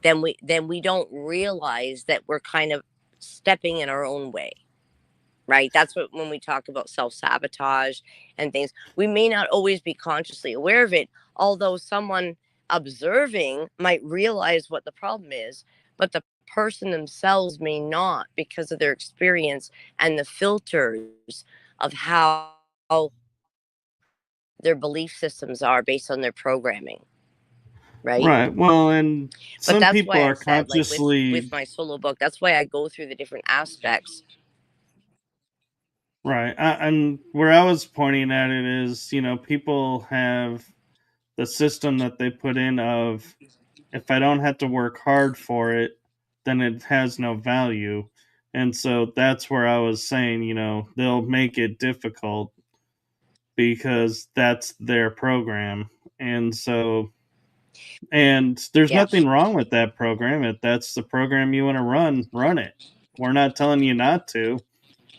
then we don't realize that we're kind of stepping in our own way, right? That's what, when we talk about self-sabotage and things, we may not always be consciously aware of it, although someone observing might realize what the problem is, but the person themselves may not, because of their experience and the filters of how their belief systems are based on their programming. Right. Right. Well, and But some that's people why I are said, like, consciously with my solo book, that's why I go through the different aspects. right. And where I was pointing at it is, people have the system that they put in of if I don't have to work hard for it, then it has no value. And so that's where I was saying, they'll make it difficult because that's their program. And so, and there's Yes. nothing wrong with that program. If that's the program you want to run it. We're not telling you not to.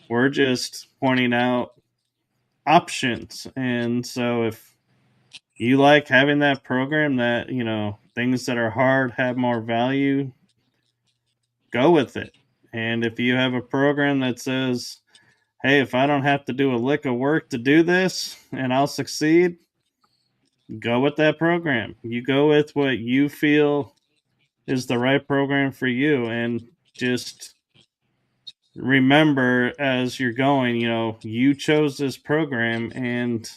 We're just pointing out options. And so if you like having that program that, things that are hard have more value, go with it. And if you have a program that says, hey, if I don't have to do a lick of work to do this and I'll succeed, go with that program. You go with what you feel is the right program for you. And just remember as you're going, you chose this program and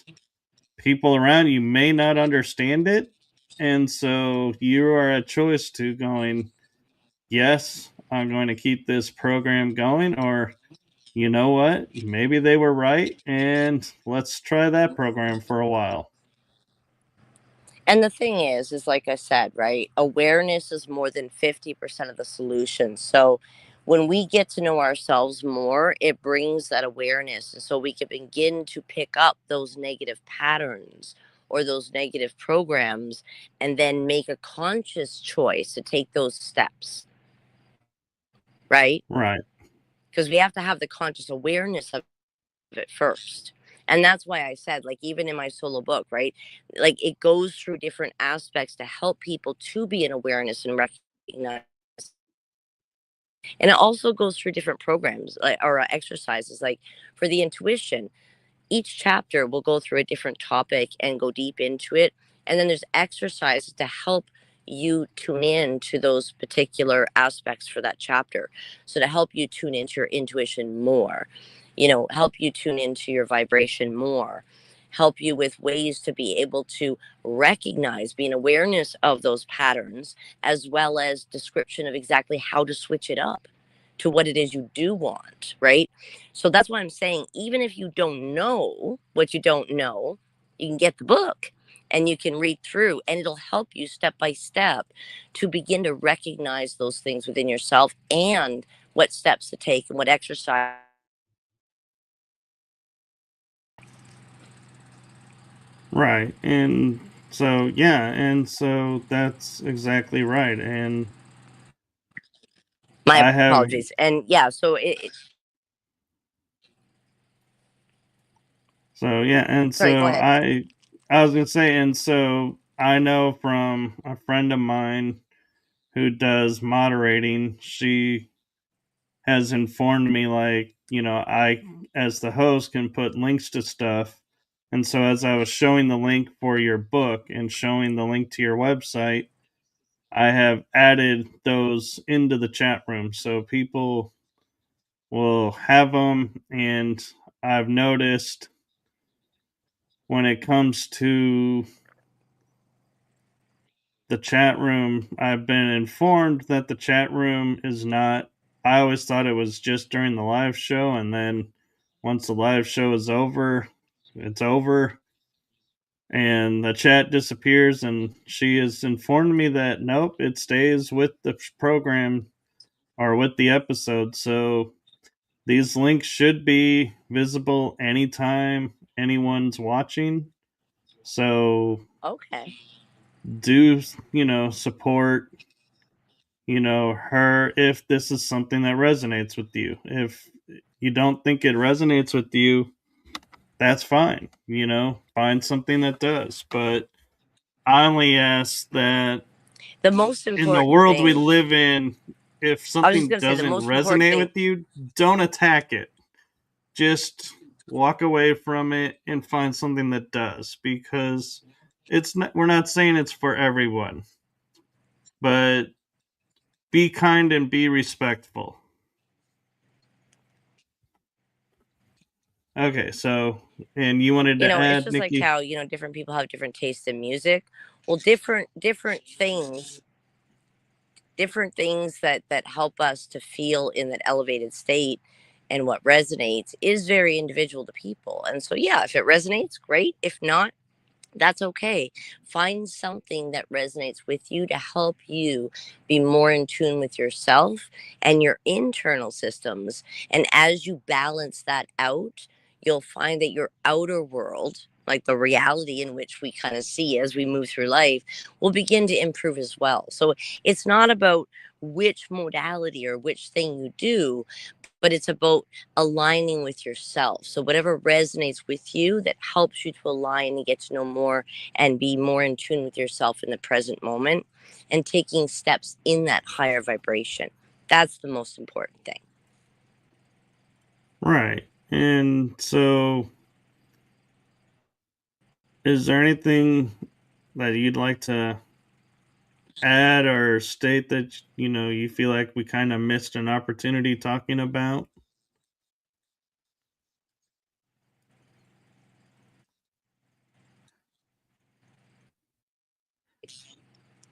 people around you may not understand it. And so you are a choice to going, yes, I'm going to keep this program going, or you know what, maybe they were right, and let's try that program for a while. And the thing is like I said, right? Awareness is more than 50% of the solution. So when we get to know ourselves more, it brings that awareness. And so we can begin to pick up those negative patterns or those negative programs and then make a conscious choice to take those steps, right? Right. Because we have to have the conscious awareness of it first. And that's why I said, like, even in my solo book, right? Like, it goes through different aspects to help people to be in awareness and recognize. And it also goes through different programs, like, or exercises. Like, for the intuition, each chapter will go through a different topic and go deep into it. And then there's exercises to help you tune in to those particular aspects for that chapter. So to help you tune into your intuition more, help you tune into your vibration more, help you with ways to be able to recognize, be an awareness of those patterns, as well as description of exactly how to switch it up to what it is you do want, right? So that's why I'm saying, even if you don't know what you don't know, you can get the book and you can read through, and it'll help you step by step to begin to recognize those things within yourself and what steps to take and what exercise. Right. And so, yeah, and so that's exactly right. And My I have, apologies. And yeah, so so yeah, and sorry, go so ahead. I was going to say, and so I know from a friend of mine who does moderating, she has informed me, like, I as the host can put links to stuff. And so as I was showing the link for your book and showing the link to your website, I have added those into the chat room so people will have them. And I've noticed when it comes to the chat room, I've been informed that the chat room is not. I always thought it was just during the live show, and then once the live show is over, it's over, and the chat disappears. And she has informed me that nope, it stays with the program or with the episode. So these links should be visible anytime anyone's watching. So Okay. do support her if this is something that resonates with you. If you don't think it resonates with you, that's fine. Find something that does. But I only ask that The most in the important world we thing, live in, if I was just something going to say, the doesn't most important resonate thing, with you, don't attack it. Just walk away from it and find something that does, because we're not saying it's for everyone, but be kind and be respectful. Okay, so, and you wanted to It's add, just Nikki? like how, different people have different tastes in music. Well, different things that help us to feel in that elevated state and what resonates is very individual to people. And so, yeah, if it resonates, great. If not, that's okay. Find something that resonates with you to help you be more in tune with yourself and your internal systems. And as you balance that out, you'll find that your outer world, like the reality in which we kind of see as we move through life, will begin to improve as well. So it's not about which modality or which thing you do, but it's about aligning with yourself. So whatever resonates with you that helps you to align and get to know more and be more in tune with yourself in the present moment and taking steps in that higher vibration. That's the most important thing. Right. And so, is there anything that you'd like to add or state that, you feel like we kind of missed an opportunity talking about?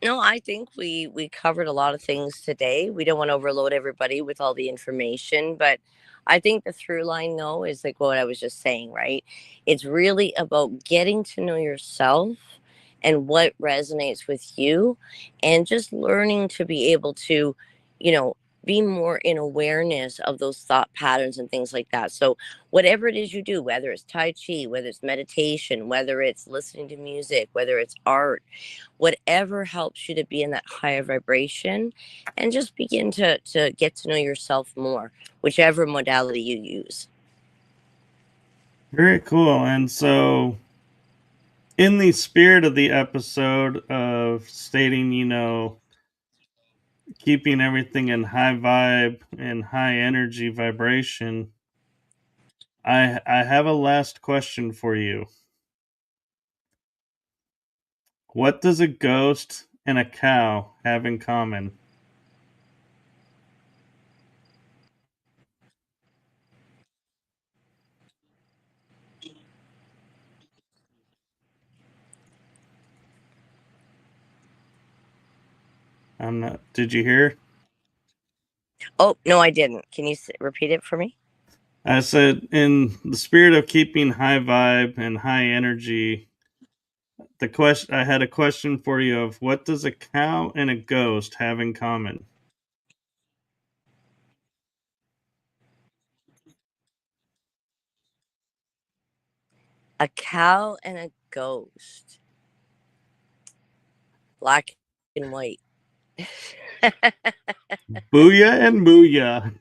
No, I think we covered a lot of things today. We don't want to overload everybody with all the information, but I think the through line though is like what I was just saying, right? It's really about getting to know yourself and what resonates with you and just learning to be able to, you know, be more in awareness of those thought patterns and things like that. So whatever it is you do, whether it's tai chi, whether it's meditation, whether it's listening to music, whether it's art, whatever helps you to be in that higher vibration and just begin to get to know yourself more, whichever modality you use. Very cool. And so, in the spirit of the episode of stating, keeping everything in high vibe and high energy vibration, I have a last question for you. What does a ghost and a cow have in common? I'm not. Did you hear? Oh, no, I didn't. Can you repeat it for me? I said, in the spirit of keeping high vibe and high energy, I had a question for you of what does a cow and a ghost have in common? A cow and a ghost. Black and white. Booyah and booyah.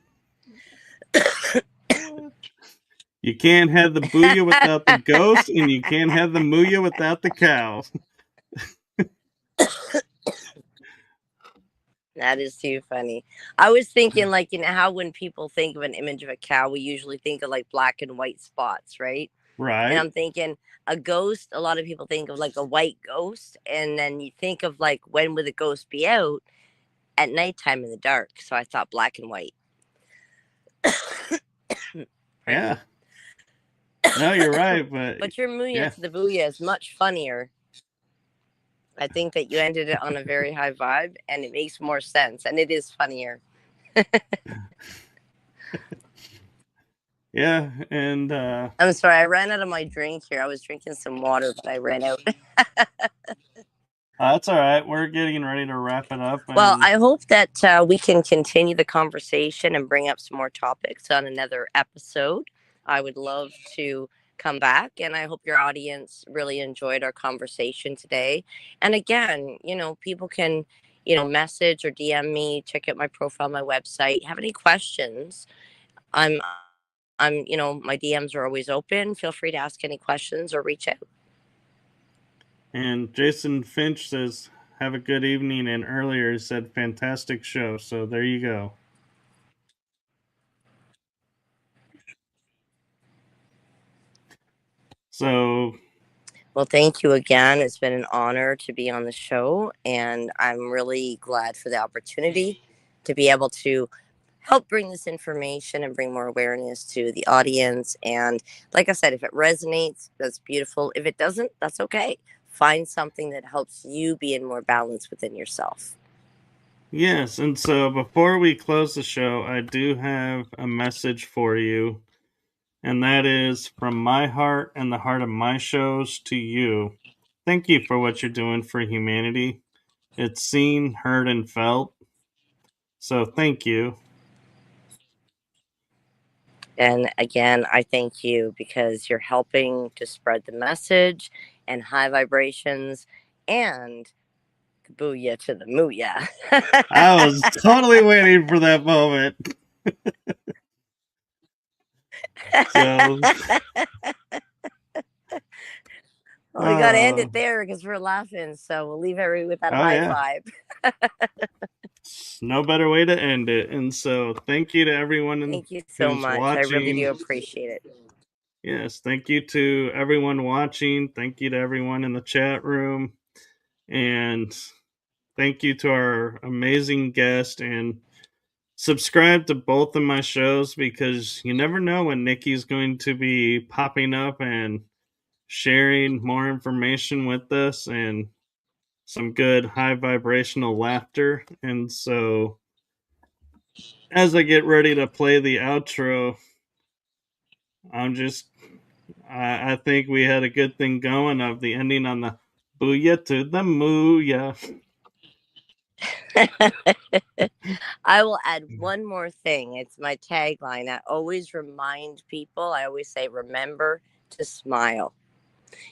You can't have the booyah without the ghost, and you can't have the mooyah without the cow. That is too funny. I was thinking, like, how when people think of an image of a cow, we usually think of like black and white spots, right? And Right. I'm thinking a ghost, a lot of people think of like a white ghost. And then you think of like, when would the ghost be out? At nighttime in the dark. So I thought black and white. Pardon Yeah. me. No, you're right, but But your Muya yeah. to the Booyah is much funnier. I think that you ended it on a very high vibe and it makes more sense and it is funnier. Yeah, and I'm sorry, I ran out of my drink here. I was drinking some water, but I ran out. that's all right. We're getting ready to wrap it up, Well, and I hope that we can continue the conversation and bring up some more topics on another episode. I would love to come back, and I hope your audience really enjoyed our conversation today. And again, people can, message or DM me, check out my profile, my website. Have any questions? I'm, my DMs are always open. Feel free to ask any questions or reach out. Jason Finch says, "Have a good evening," and earlier he said, "Fantastic show." So there you go. So Well, thank you again. It's been an honor to be on the show, and I'm really glad for the opportunity. to be able to help bring this information and bring more awareness to the audience. And like I said, if it resonates, that's beautiful. If it doesn't, that's okay. Find something that helps you be in more balance within yourself. Yes, and so before we close the show, I do have a message for you, and that is from my heart and the heart of my shows to you. Thank you for what you're doing for humanity. It's seen, heard, and felt. So thank you. And again, I thank you because you're helping to spread the message and high vibrations and booyah to the mooyah. I was totally waiting for that moment. So, well, we got to end it there because we're laughing. So we'll leave everybody with that high vibe. No better way to end it. And so thank you to everyone thank you so much. watching. I really do appreciate it. Yes, thank you to everyone watching. Thank you to everyone in the chat room. And thank you to our amazing guest. And subscribe to both of my shows because you never know when Nikki's going to be popping up and sharing more information with us and some good high vibrational laughter. And so as I get ready to play the outro, I think we had a good thing going of the ending on the booyah to the mooyah. I will add one more thing. It's my tagline. I always remind people, I always say, remember to smile.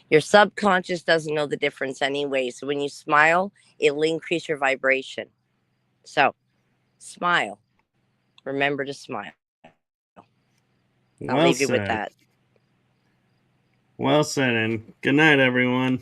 Your subconscious doesn't know the difference anyway. So when you smile, it'll increase your vibration. So smile. Remember to smile. I'll leave you with that. Well said, and good night, everyone.